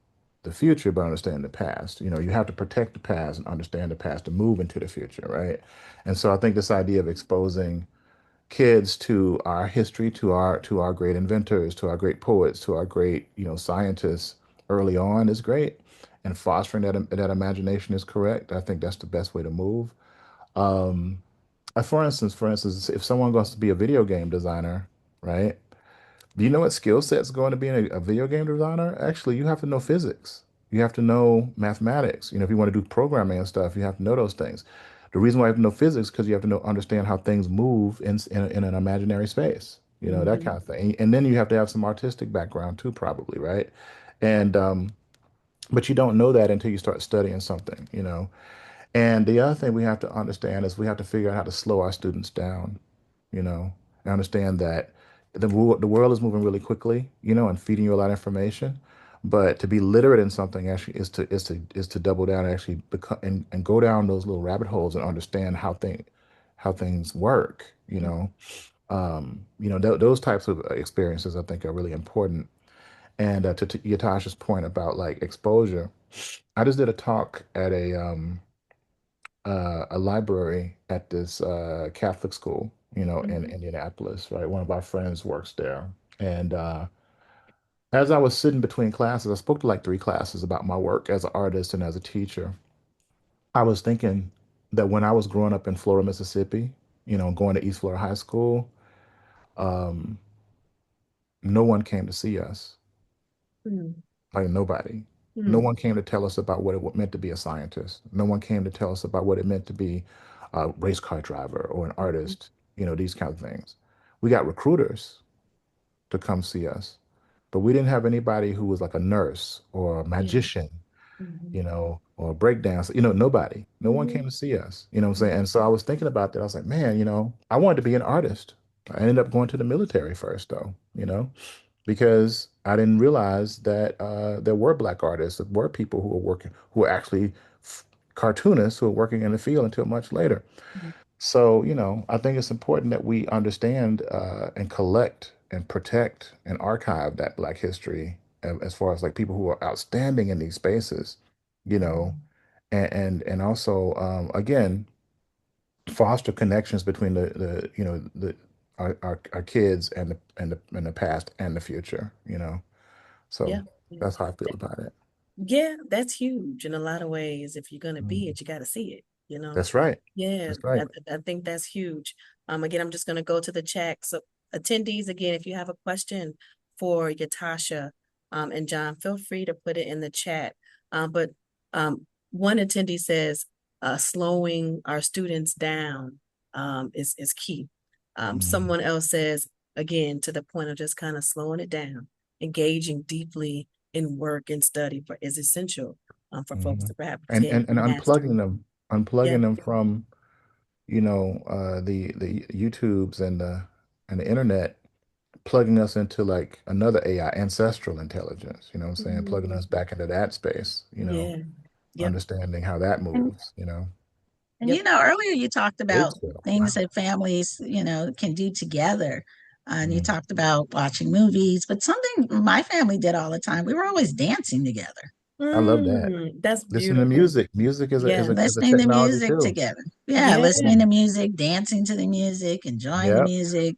S3: the future by understanding the past. You know, you have to protect the past and understand the past to move into the future, right? And so I think this idea of exposing kids to our history, to our great inventors, to our great poets, to our great, you know, scientists early on is great. And fostering that imagination is correct. I think that's the best way to move. Um, for instance, if someone wants to be a video game designer, right? Do you know what skill sets go into being a video game designer? Actually, you have to know physics. You have to know mathematics. You know, if you want to do programming and stuff, you have to know those things. The reason why you have to know physics because you have to know understand how things move in an imaginary space. You know, that
S1: Hmm.
S3: kind of thing. And then you have to have some artistic background too, probably, right? And but you don't know that until you start studying something, you know. And the other thing we have to understand is we have to figure out how to slow our students down, you know, and understand that the world is moving really quickly, you know, and feeding you a lot of information. But to be literate in something actually is to double down and actually become and go down those little rabbit holes and understand how things work, you know. Those types of experiences I think are really important. And to Yatasha's point about like exposure, I just did a talk at a library at this Catholic school, you know, in
S1: Hmm.
S3: Indianapolis, right? One of our friends works there. And as I was sitting between classes, I spoke to like three classes about my work as an artist and as a teacher. I was thinking that when I was growing up in Florida, Mississippi, you know, going to East Florida High School, um, no one came to see us.
S1: Hmm.
S3: Like nobody. No
S1: Hmm.
S3: one came to tell us about what it meant to be a scientist. No one came to tell us about what it meant to be a race car driver or an
S1: Hmm.
S3: artist, you know, these kind of things. We got recruiters to come see us, but we didn't have anybody who was like a nurse or a
S1: Yeah.
S3: magician,
S1: Hmm.
S3: you know, or a breakdancer, you know, nobody. No one came
S1: Hmm.
S3: to see us, you know what I'm saying? And so I was thinking about that. I was like, man, you know, I wanted to be an artist. I ended up going to the military first, though, you know, because I didn't realize that there were black artists, there were people who were working, who were actually cartoonists who were working in the field until much later. So, you know, I think it's important that we understand and collect and protect and archive that black history as far as like people who are outstanding in these spaces, you know, and also again foster connections between the you know the our kids and the past and the future, you know. So
S1: Yeah. Yeah.
S3: that's how I feel about it.
S1: Yeah, that's huge in a lot of ways. If you're gonna be
S3: Mhm.
S1: it, you got to see it, you know?
S3: That's right.
S1: Yeah,
S3: That's right.
S1: I think that's huge. Again, I'm just gonna go to the chat. So attendees, again, if you have a question for Yatasha, and John, feel free to put it in the chat. But one attendee says, slowing our students down, is key.
S3: Mhm.
S1: Someone else says, again, to the point of just kind of slowing it down, engaging deeply in work and study is essential, for folks
S3: Mhm.
S1: to perhaps
S3: And
S1: gain mastery. Yeah.
S3: unplugging them from, you know, the YouTubes and the internet, plugging us into like another AI, ancestral intelligence, you know what I'm saying? Plugging us
S1: Mhm.
S3: back into that space, you know,
S1: Yeah. Yep.
S3: understanding how that
S2: And,
S3: moves, you know.
S2: and
S1: Yep.
S2: you know, earlier you talked
S3: Big
S2: about
S3: scale.
S2: things
S3: Wow.
S2: that families, you know, can do together. And you
S3: Mhm.
S2: talked about watching movies, but something my family did all the time, we were always dancing together.
S3: I love that.
S1: That's
S3: Listen to
S1: beautiful.
S3: music. Music
S1: Yeah.
S3: is a
S2: Listening to
S3: technology
S2: music
S3: too.
S2: together. Yeah,
S1: Yeah.
S2: listening to music, dancing to the music, enjoying the
S3: Yep.
S2: music.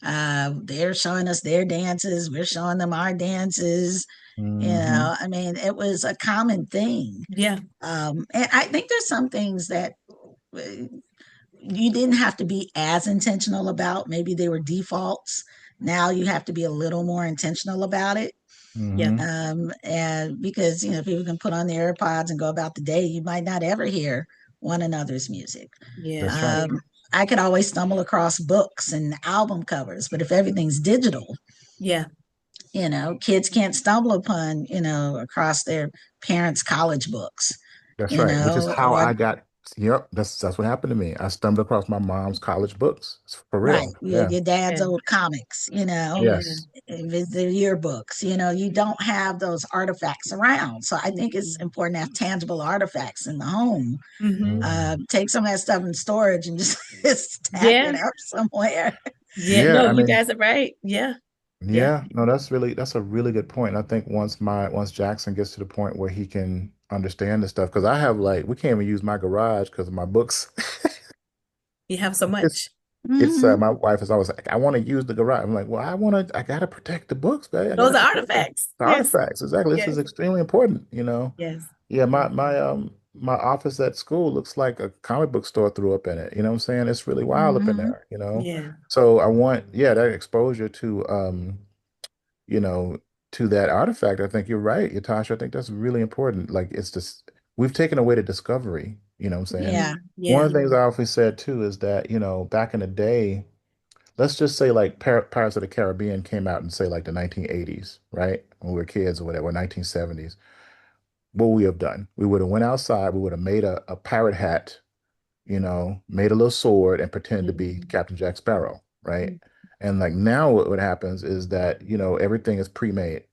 S2: They're showing us their dances, we're showing them our dances. You
S3: Hmm.
S2: know, I mean, it was a common thing.
S1: Yeah.
S2: And I think there's some things that uh, you didn't have to be as intentional about. Maybe they were defaults. Now you have to be a little more intentional about it.
S1: Yeah.
S3: Hmm.
S2: And because, you know, people can put on their AirPods and go about the day, you might not ever hear one another's music.
S1: Yeah.
S3: That's right.
S2: Um, I could always stumble across books and album covers, but if everything's digital,
S1: Yeah.
S2: you know, kids can't stumble upon, you know, across their parents' college books,
S3: That's
S2: you
S3: right. Which is
S2: know,
S3: how
S2: or
S3: I got. Yep. That's what happened to me. I stumbled across my mom's college books. It's for
S2: right,
S3: real.
S2: your,
S3: Yeah.
S2: your dad's
S1: Yeah.
S2: old comics, you know,
S1: Yeah.
S3: Yes.
S2: if it's their yearbooks, you know, you don't have those artifacts around. So I think it's
S1: Mhm.
S2: important to have tangible artifacts in the home.
S1: Mhm.
S3: Mhm.
S2: Take some of that stuff in storage and just stack
S1: Yeah.
S2: it up somewhere.
S1: Yeah.
S3: Yeah.
S1: No,
S3: I
S1: you
S3: mean,
S1: guys are right. Yeah. Yeah.
S3: Yeah, no, that's a really good point. I think once Jackson gets to the point where he can understand this stuff, because I have like we can't even use my garage because of my books.
S1: You have so
S3: It's
S1: much.
S3: it's
S2: Hmm.
S3: my wife is always like, I want to use the garage. I'm like, well, I gotta protect the books, babe. I
S1: Those
S3: gotta
S1: are
S3: protect
S1: artifacts.
S3: the
S1: Yes.
S3: artifacts. Exactly. This is
S1: Yes.
S3: extremely important, you know.
S1: Yes.
S3: Yeah,
S1: Yes.
S3: my office at school looks like a comic book store threw up in it. You know what I'm saying? It's really wild up in
S2: Hmm.
S3: there, you know.
S1: Yeah.
S3: So I want, yeah, that exposure to you know, to that artifact. I think you're right, Yatasha. I think that's really important. Like it's just we've taken away the discovery, you know what I'm saying?
S2: Yeah.
S3: One
S1: Yeah.
S3: of the things I often said too is that, back in the day, let's just say like Pirates of the Caribbean came out in say like the 1980s, right? When we were kids or whatever, 1970s. What would we have done? We would have went outside, we would have made a pirate hat, made a little sword and pretended to be
S1: Mhm.
S3: Captain Jack Sparrow, right? And like now what happens is that, everything is pre-made,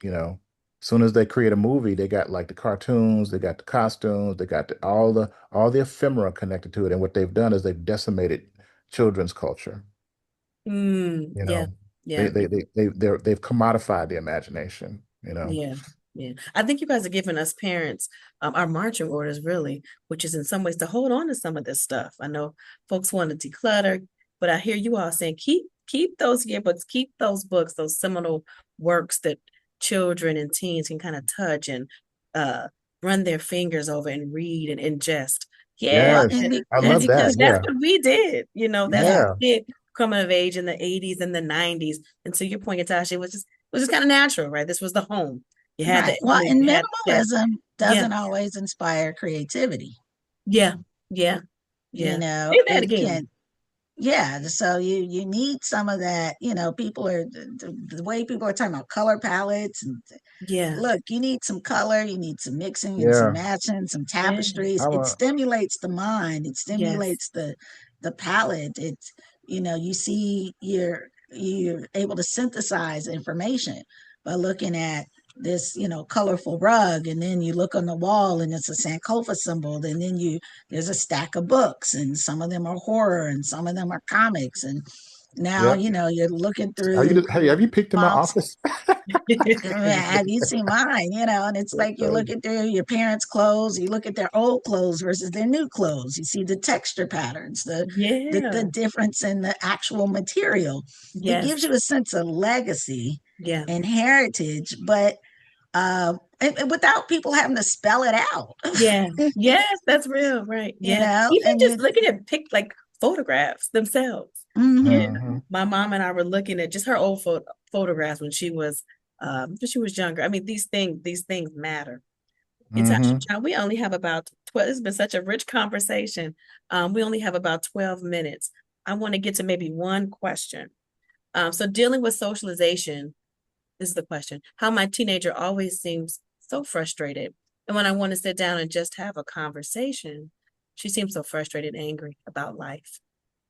S3: you know. As soon as they create a movie, they got like the cartoons, they got the costumes, they got all the ephemera connected to it. And what they've done is they've decimated children's culture. You
S1: Yeah.
S3: know, they
S1: Yeah.
S3: they they they they've commodified the imagination, you know.
S1: Yeah, yeah. I think you guys are giving us parents our marching orders, really, which is in some ways to hold on to some of this stuff. I know folks want to declutter, but I hear you all saying keep those yearbooks, keep those books, those seminal works that children and teens can kind of touch and uh, run their fingers over and read and ingest. Yeah,
S2: Well,
S3: Yes, I
S2: and
S3: love that.
S2: because
S1: that's
S3: Yeah.
S1: what we did. That's what
S2: yeah,
S3: Yeah.
S1: we did coming of age in the 80s and the 90s. And to your point, Natasha, it was just kind of natural, right? This was the home. You had
S2: right.
S1: the
S2: Well,
S1: element,
S2: and
S1: you had, yeah,
S2: minimalism
S1: yeah,
S2: doesn't always inspire creativity.
S1: yeah, yeah,
S2: You
S1: yeah.
S2: know,
S1: Say that
S2: it
S1: again.
S2: can. Yeah, so you need some of that. People are the way people are talking about color palettes and
S1: Yeah,
S2: look, you need some color, you need some mixing and some
S3: Yeah.
S2: matching, some
S1: yeah,
S2: tapestries.
S3: I'm
S2: It
S3: a
S2: stimulates the mind, it
S1: yes,
S2: stimulates the palate. It's you see you're able to synthesize information by looking at this colorful rug, and then you look on the wall and it's a Sankofa symbol, and then there's a stack of books, and some of them are horror and some of them are comics, and now
S3: yeah.
S2: You're looking
S3: Have
S2: through
S3: you have you peeked in my
S2: fonts.
S3: office?
S2: Have you seen mine? And it's like you're looking through your parents' clothes, you look at their old clothes versus their new clothes. You see the texture patterns, the
S1: yeah,
S2: difference in the actual material. It gives
S1: yes,
S2: you a sense of legacy
S1: yeah,
S2: and heritage, but without people having to spell it out.
S1: yeah, yes, that's real, right? Yeah. Even
S2: And
S1: just looking at like photographs themselves. Yeah.
S2: mhm,
S3: Hmm.
S1: My mom and I were looking at just her old photographs when she was younger. I mean, these things matter. Natasha,
S3: Hmm.
S1: child, we only have about 12. It's been such a rich conversation. We only have about 12 minutes. I want to get to maybe one question. So dealing with socialization is the question. How my teenager always seems so frustrated. And when I want to sit down and just have a conversation, she seems so frustrated and angry about life.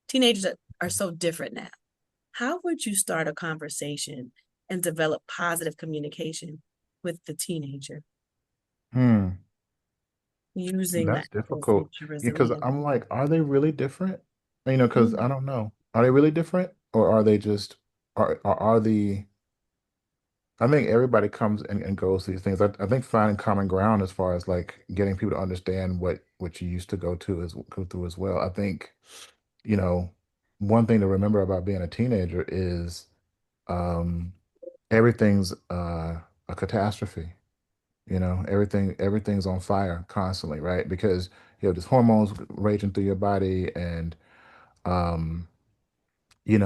S1: Teenagers are so different now. How would you start a conversation and develop positive communication with the teenager
S3: Hmm.
S1: using the
S3: That's difficult
S1: Afrofuturism?
S3: because
S1: Yeah.
S3: I'm like, are they really different? Because
S1: Mm,
S3: I don't know. Are they really different, or are they just are the? I think everybody comes and goes through these things. I think finding common ground as far as like getting people to understand what you used to go through as well. I think you know one thing to remember about being a teenager is um, everything's a catastrophe. Everything's on fire constantly, right? Because you have these hormones raging through your body, and um, you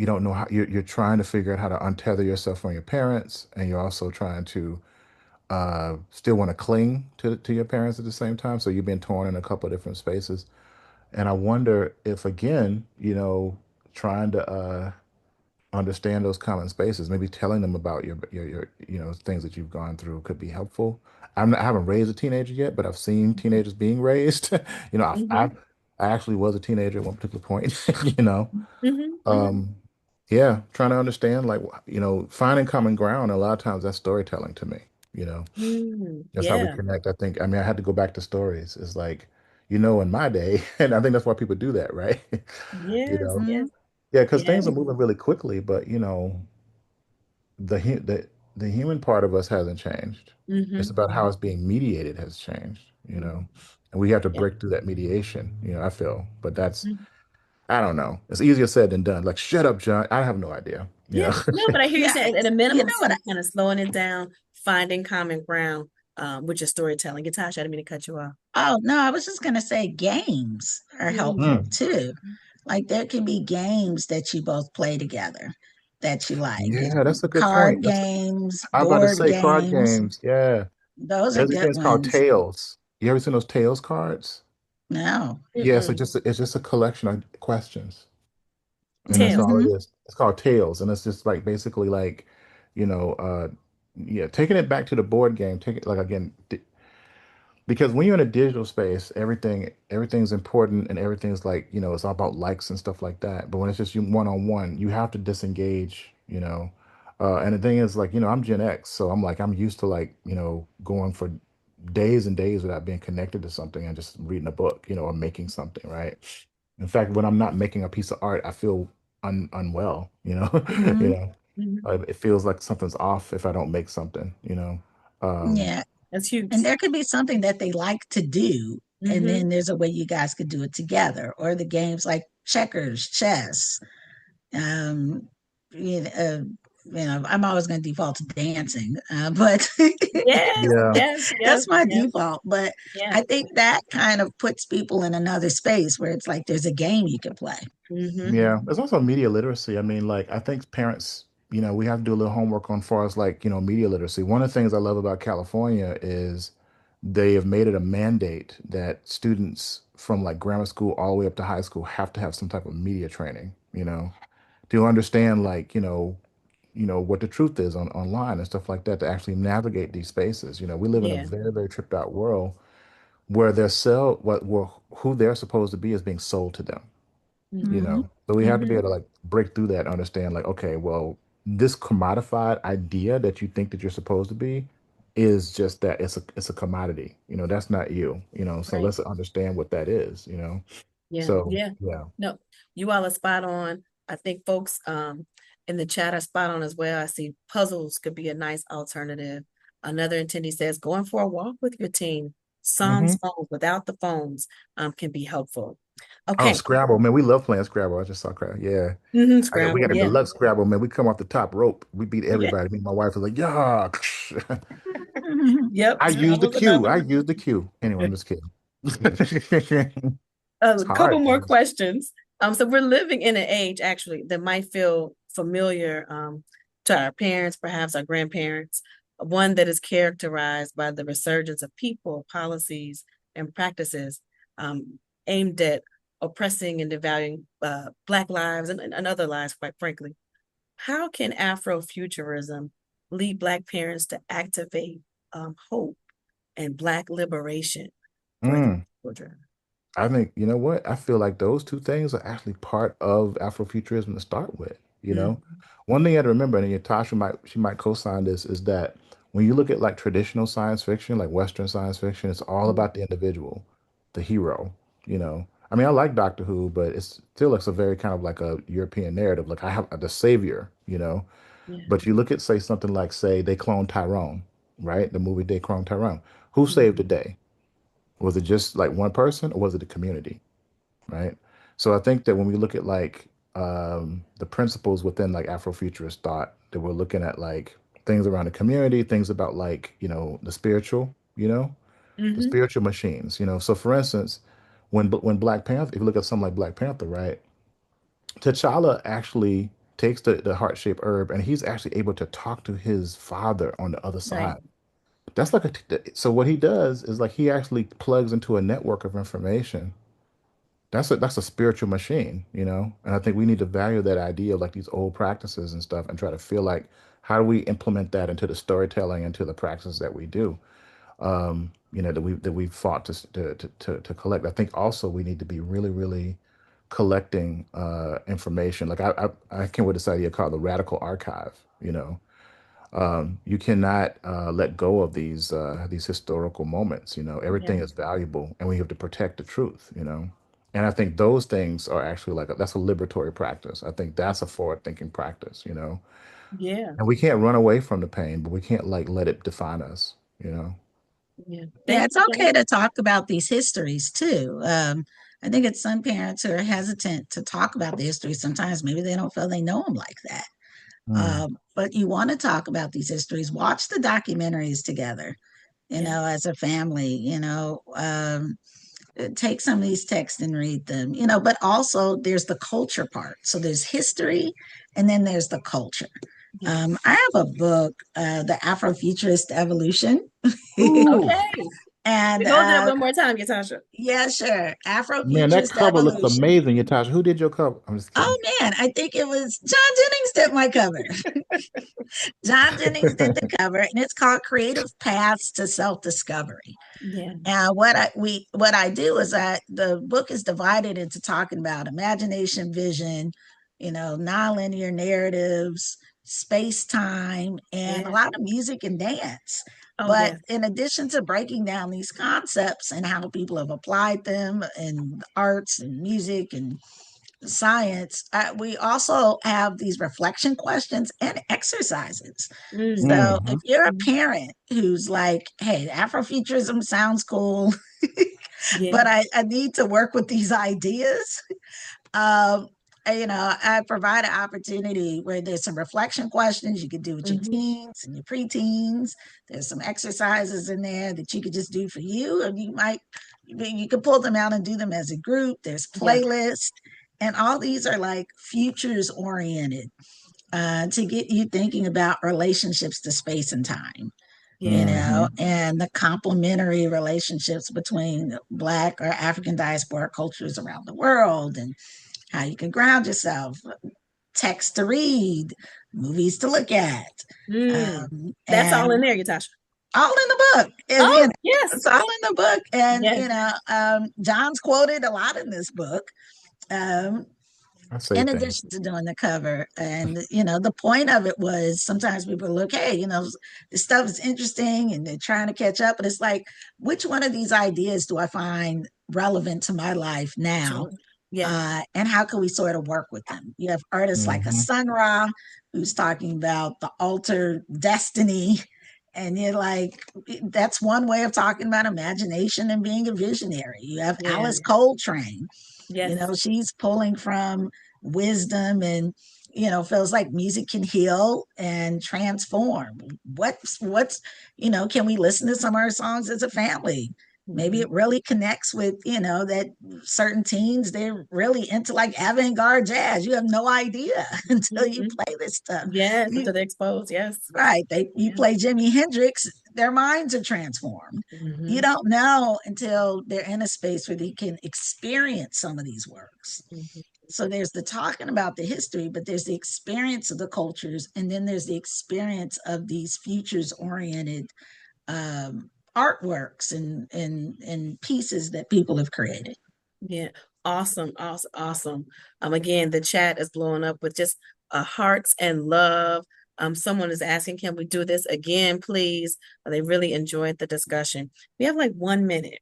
S3: don't know how you're trying to figure out how to untether yourself from your parents, and you're also trying to still want to cling to your parents at the same time. So you've been torn in a couple of different spaces, and I wonder if again, trying to understand those common spaces. Maybe telling them about your things that you've gone through could be helpful. I haven't raised a teenager yet, but I've seen teenagers being raised.
S1: mm-hmm,
S3: I actually was a teenager at one particular point. You know,
S1: mm-hmm, mm-hmm.
S3: um, yeah, trying to understand, like, finding common ground. A lot of times that's storytelling to me. You know, that's how we
S1: Yeah.
S3: connect. I think. I mean, I had to go back to stories. It's like, in my day, and I think that's why people do that, right? You
S1: Yes.
S3: know,
S1: Yes.
S2: mhm.
S3: yeah, because
S1: Yeah.
S3: things are moving really quickly, but the human part of us hasn't changed. It's
S1: Mm-hmm.
S3: about how it's being mediated has changed, and we have to
S1: Yeah.
S3: break through that mediation, I feel. But that's
S1: Mhm.
S3: I don't know. It's easier said than done. Like, shut up, John. I have no idea.
S1: Yeah. No, but I hear you
S2: Yeah,
S1: saying at a
S2: you
S1: minimum,
S2: know what?
S1: kind of slowing it down, finding common ground, with your storytelling. Yatasha, I didn't mean to cut you off.
S2: Oh, no, I was just going to say games are helpful
S3: Mm.
S2: too. Like there can be games that you both play together that you like.
S3: Yeah, that's a good point.
S2: Card games,
S3: I'm about to
S2: board
S3: say card
S2: games.
S3: games. Yeah.
S2: Those are
S3: There's these
S2: good
S3: things called
S2: ones.
S3: tails. You ever seen those tails cards?
S2: No.
S3: Yeah, so
S1: Mm-mm.
S3: it's just a collection of questions. And that's
S1: Tails.
S3: all it
S2: Hmm.
S3: is. It's called tails. And it's just like basically like, you know, uh yeah, taking it back to the board game, take it like again, because when you're in a digital space, everything's important and everything's like, it's all about likes and stuff like that. But when it's just you one on one, you have to disengage, and the thing is like, I'm Gen X, so I'm used to like, going for days and days without being connected to something and just reading a book, or making something, right? In fact, when I'm not making a piece of art, I feel unwell, you
S2: Hmm.
S3: know.
S1: Hmm.
S3: It feels like something's off if I don't make something. Um,
S2: Yeah.
S1: That's
S2: And
S1: huge.
S2: there could be something that they like to do. And
S1: Mm-hmm.
S2: then there's a way you guys could do it together. Or the games like checkers, chess. Um, you know, uh, I'm always going to default to dancing, but
S1: Yes,
S3: yeah.
S1: yes, yes,
S2: that's my
S1: yes,
S2: default. But
S1: yeah.
S2: I think that kind of puts people in another space where it's like there's a game you can play.
S1: Mm-hmm.
S3: Yeah, there's also media literacy. I mean, like, I think parents, we have to do a little homework on far as like, media literacy. One of the things I love about California is they have made it a mandate that students from like grammar school all the way up to high school have to have some type of media training, to understand like, what the truth is online and stuff like that, to actually navigate these spaces. We live in a
S1: Yeah.
S3: very, very tripped out world where who they're supposed to be is being sold to them you
S1: Mm-hmm.
S2: Hmm.
S3: know so we have to be
S1: Mm-hmm.
S3: able to like break through that and understand like, okay, well, this commodified idea that you think that you're supposed to be is just that it's a commodity. That's not you, so
S1: Right.
S3: let's understand what that is.
S1: Yeah.
S3: So
S1: Yeah.
S3: yeah.
S1: No, you all are spot on. I think folks in the chat are spot on as well. I see puzzles could be a nice alternative. Another attendee says going for a walk with your team.
S3: Hmm.
S1: Sans phones, without the phones, can be helpful.
S3: Oh,
S1: Okay.
S3: Scrabble, man, we love playing Scrabble. I just saw Scrabble. Yeah.
S1: Mm-hmm.
S3: We
S1: Scrabble.
S3: got a
S1: Yeah.
S3: deluxe Scrabble, man. We come off the top rope. We beat
S1: Yeah.
S3: everybody. Me and my wife was like, yeah.
S1: Yep.
S3: I used the
S1: Scrabble's
S3: Q.
S1: another
S3: I
S1: one.
S3: used the Q. Anyway, I'm just kidding. It's
S1: A couple
S3: hard,
S1: more
S3: man.
S1: questions. So we're living in an age actually that might feel familiar to our parents, perhaps our grandparents, one that is characterized by the resurgence of people, policies, and practices aimed at oppressing and devaluing Black lives and other lives, quite frankly. How can Afrofuturism lead Black parents to activate hope and Black liberation for their
S3: Mm.
S1: children?
S3: I think, you know what? I feel like those two things are actually part of Afrofuturism to start with.
S1: Mm-hmm.
S3: One thing you have to remember, and she might co-sign this, is that when you look at like traditional science fiction, like Western science fiction, it's all about the individual, the hero. I mean, I like Doctor Who, but it's still looks a very kind of like a European narrative. Like I have the savior.
S1: Yeah.
S3: But you look at, say, something like, say, they cloned Tyrone, right? The movie They Cloned Tyrone. Who saved the
S1: Mhm.
S3: day? Was it just like one person or was it the community? Right. So I think that when we look at like the principles within like Afrofuturist thought, that we're looking at like things around the community, things about like, the
S1: Mhm.
S3: spiritual machines. So for instance, when Black Panther, if you look at something like Black Panther, right, T'Challa actually takes the heart-shaped herb and he's actually able to talk to his father on the other
S1: Right.
S3: side. That's like so what he does is like he actually plugs into a network of information. That's a spiritual machine. And I think we need to value that idea of like these old practices and stuff and try to feel like, how do we implement that into the storytelling, into the practices that we do, that we've fought to collect. I think also we need to be really, really collecting information. Like I came with this idea called the radical archive. You cannot let go of these historical moments.
S1: Yeah.
S3: Everything is valuable, and we have to protect the truth. And I think those things are actually like that's a liberatory practice. I think that's a forward-thinking practice.
S1: Yeah.
S3: And we can't run away from the pain, but we can't like let it define us, you know?
S1: Yeah.
S2: Yeah,
S1: Thank
S2: it's
S1: you for that.
S2: okay to talk about these histories too. I think it's some parents who are hesitant to talk about the history. Sometimes maybe they don't feel they know them like that.
S3: Mm,
S2: But you want to talk about these histories. Watch the documentaries together,
S1: Yeah.
S2: as a family, take some of these texts and read them, but also there's the culture part. So there's history and then there's the culture.
S1: Yeah.
S2: I have a book, The Afrofuturist Evolution.
S3: ooh,
S1: Okay.
S2: And
S1: Hold that one more time, Yatasha.
S2: yeah, sure.
S3: man, that
S2: Afrofuturist
S3: cover looks
S2: Evolution.
S3: amazing, Yatasha. Who did your cover? I'm just
S2: Oh
S3: kidding.
S2: man, I think it was John Jennings did my cover. John Jennings did the cover, and it's called Creative Paths to Self-Discovery.
S1: Yeah.
S2: And what I do is the book is divided into talking about imagination, vision, nonlinear narratives, space time, and a
S1: Yeah.
S2: lot of music and dance.
S1: Oh,
S2: But
S1: yeah.
S2: in addition to breaking down these concepts and how people have applied them in arts and music and science, we also have these reflection questions and exercises.
S1: Mm.
S2: So if
S3: Hmm.
S2: you're a parent who's like, hey, Afrofuturism sounds cool,
S1: Yeah.
S2: but I need to work with these ideas, um, I provide an opportunity where there's some reflection questions you could do with your
S1: Hmm.
S2: teens and your preteens. There's some exercises in there that you could just do for you, and you could pull them out and do them as a group. There's
S1: Yeah.
S2: playlists, and all these are like futures oriented, to get you thinking about relationships to space and time,
S1: Yeah.
S2: and the complementary relationships between Black or African diaspora cultures around the world, and how you can ground yourself, text to read, movies to look at,
S1: Mm. That's all
S2: and
S1: in there, Yatasha.
S2: all in the book.
S1: Oh, yes.
S2: It's all in the book. And,
S1: Yes.
S2: John's quoted a lot in this book. Um,
S3: I say
S2: in
S3: things.
S2: addition to doing the cover. And, the point of it was sometimes people look, hey, this stuff is interesting and they're trying to catch up. But it's like, which one of these ideas do I find relevant to my life now?
S1: Sure. Yeah.
S2: And how can we sort of work with them? You have artists like a
S3: Hmm.
S2: Sun Ra, who's talking about the altered destiny. And you're like, that's one way of talking about imagination and being a visionary. You have
S1: Yeah.
S2: Alice Coltrane,
S1: Yes.
S2: she's pulling from wisdom, and feels like music can heal and transform. What's can we listen to some of her songs as a family? Maybe
S1: Hmm.
S2: it really connects with that certain teens, they're really into like avant-garde jazz. You have no idea until you
S1: Hmm.
S2: play this stuff.
S1: Yes.
S2: You
S1: Until they're exposed. Yes.
S2: Right. You
S1: Yeah.
S2: play Jimi Hendrix, their minds are transformed. You
S1: Hmm.
S2: don't know until they're in a space where they can experience some of these works.
S1: Hmm.
S2: So there's the talking about the history, but there's the experience of the cultures, and then there's the experience of these futures oriented, artworks and pieces that people have created.
S1: Yeah. Awesome. Awesome. Awesome. Again, the chat is blowing up with just hearts and love. Someone is asking, can we do this again, please? They really enjoyed the discussion. We have like 1 minute,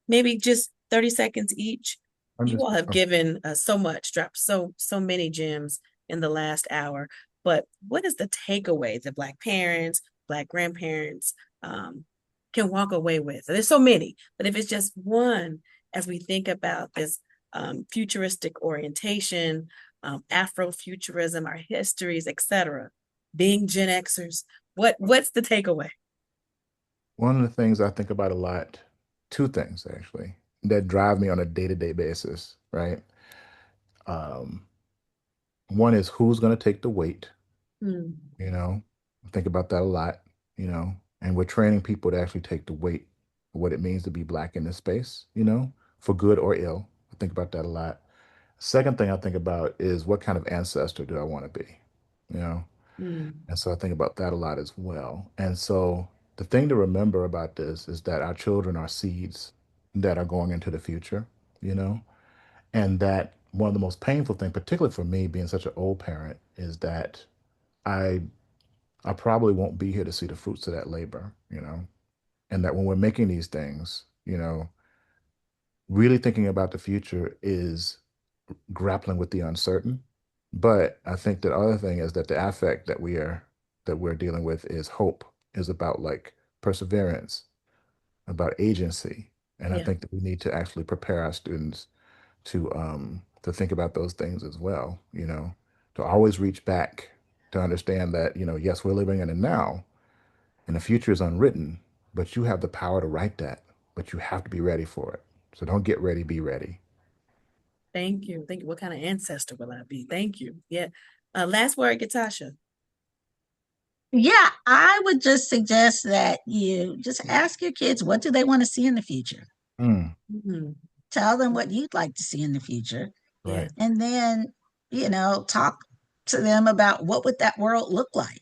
S1: maybe just 30 seconds each.
S3: I'm
S1: You
S3: just
S1: all have given so much, dropped so many gems in the last hour. But what is the takeaway that Black parents, Black grandparents can walk away with? There's so many, but if it's just one, as we think about this futuristic orientation, Afrofuturism, our histories, etc., being Gen Xers, what's the takeaway?
S3: one of the things I think about a lot, two things actually, that drive me on a day-to-day basis, right? Um, One is who's going to take the weight,
S1: Hmm.
S3: you know, I think about that a lot, and we're training people to actually take the weight of what it means to be Black in this space, for good or ill. I think about that a lot. Second thing I think about is what kind of ancestor do I want to be, you know?
S1: Hmm.
S3: And so I think about that a lot as well. And so the thing to remember about this is that our children are seeds that are going into the future, you know? And that one of the most painful things, particularly for me being such an old parent, is that I I probably won't be here to see the fruits of that labor, And that when we're making these things, really thinking about the future is grappling with the uncertain, But I think the other thing is that the affect that we're dealing with is hope, is about like perseverance, about agency. And I
S1: Yeah.
S3: think that we need to actually prepare our students to think about those things as well, to always reach back to understand that, yes, we're living in a now and the future is unwritten, but you have the power to write that, but you have to be ready for it. So don't get ready, be ready.
S1: Thank you. Thank you. What kind of ancestor will I be? Thank you. Yeah. Last word, Gatasha.
S2: Yeah, I would just suggest that you just ask your kids, what do they want to see in the future?
S3: Mm,
S1: Mhm.
S2: Tell them what you'd like to see in the future.
S1: Yeah.
S3: right.
S2: And then, talk to them about what would that world look like?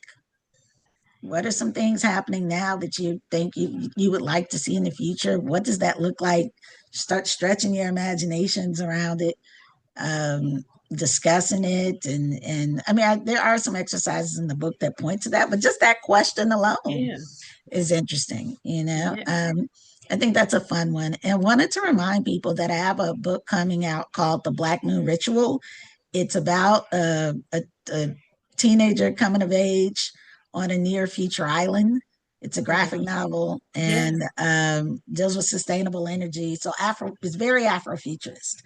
S2: What are some things happening now that you think you would like to see in the future? What does that look like? Start stretching your imaginations around it, um, discussing it, and I mean, there are some exercises in the book that point to that, but just that question alone
S1: Yeah.
S2: is interesting.
S1: Yeah.
S2: I think that's a fun one, and wanted to remind people that I have a book coming out called The Black Moon Ritual. It's about a teenager coming of age on a near future island. It's a
S1: Oh, wow.
S2: graphic novel
S1: Yeah.
S2: and deals with sustainable energy. So it's very Afrofuturist.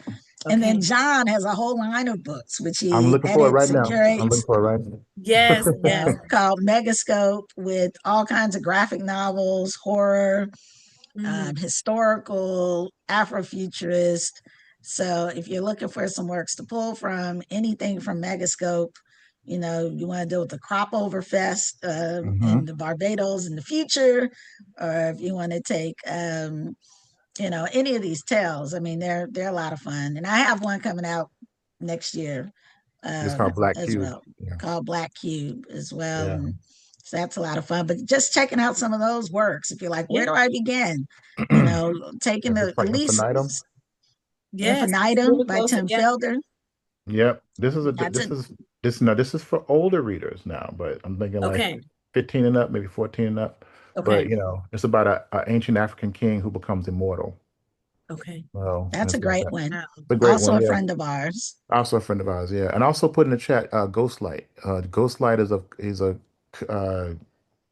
S2: And then
S1: Okay.
S2: John has a whole line of books, which
S3: I'm
S2: he
S3: looking for it right
S2: edits and
S3: now. I'm looking
S2: curates,
S3: for it right now.
S1: Yes. Yes.
S2: called Megascope, with all kinds of graphic novels, horror,
S1: Mhm.
S2: historical, Afrofuturist. So if you're looking for some works to pull from, anything from Megascope, you want to deal with the crop over fest in
S3: Hmm.
S2: the Barbados in the future, or if you want to take, any of these tales. I mean, they're a lot of fun, and I have one coming out next year
S3: It's called Black
S2: as
S3: Cube.
S2: well,
S3: Yeah.
S2: called Black Cube as well.
S3: Yeah.
S2: And so that's a lot of fun. But just checking out some of those works, if you're like, where
S1: Yeah.
S2: do I begin? Taking
S3: Is this
S2: at
S3: like
S2: least
S3: infinitum?
S1: Yes.
S2: Infinitum
S1: Really
S2: by
S1: close to,
S2: Tim
S1: yeah.
S2: Felder.
S3: Yep.
S2: That's a
S3: This is for older readers now, but I'm thinking like
S1: Okay.
S3: 15 and up, maybe 14 and up. But
S1: Okay.
S3: it's about a ancient African king who becomes immortal.
S1: Okay.
S3: Well,
S2: that's a
S3: it's like
S2: great
S3: that.
S2: one.
S1: Wow.
S3: The great
S2: Also
S3: one,
S2: a
S3: yeah.
S2: friend of ours.
S3: Also a friend of ours, yeah. And also put in the chat, Ghostlight. Ghostlight is a uh,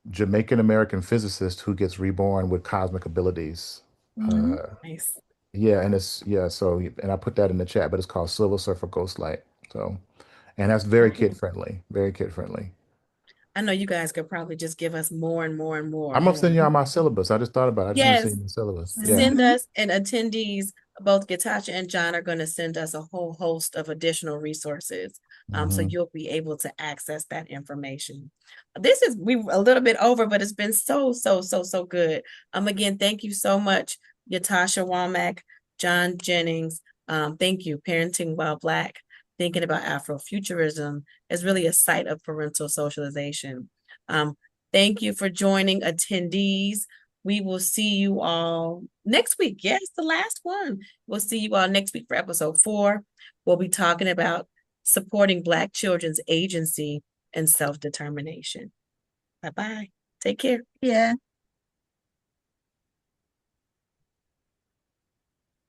S3: Jamaican American physicist who gets reborn with cosmic abilities.
S2: Mm-hmm.
S3: Uh,
S1: Nice.
S3: yeah, and it's yeah. So and I put that in the chat, but it's called Silver Surfer Ghostlight. So and that's very
S1: Okay.
S3: kid friendly, very kid friendly.
S1: I know you guys could probably just give us more and more and more
S3: I'm
S1: and
S3: gonna
S1: more.
S3: send you all my syllabus. I just thought about it. I just want to
S1: Yes.
S3: send you the syllabus. Yeah.
S1: Send
S2: Mm-hmm.
S1: us, and attendees, both Gatasha and John are going to send us a whole host of additional resources. So
S3: Hmm.
S1: you'll be able to access that information. This is we a little bit over, but it's been so, so, so, so good. Again, thank you so much, Yatasha Womack, John Jennings. Thank you, Parenting While Black, thinking about Afrofuturism is really a site of parental socialization. Um, thank you for joining attendees. We will see you all next week. Yes, the last one. We'll see you all next week for episode 4. We'll be talking about supporting Black children's agency and self-determination. Bye-bye. Take care.
S2: Yeah.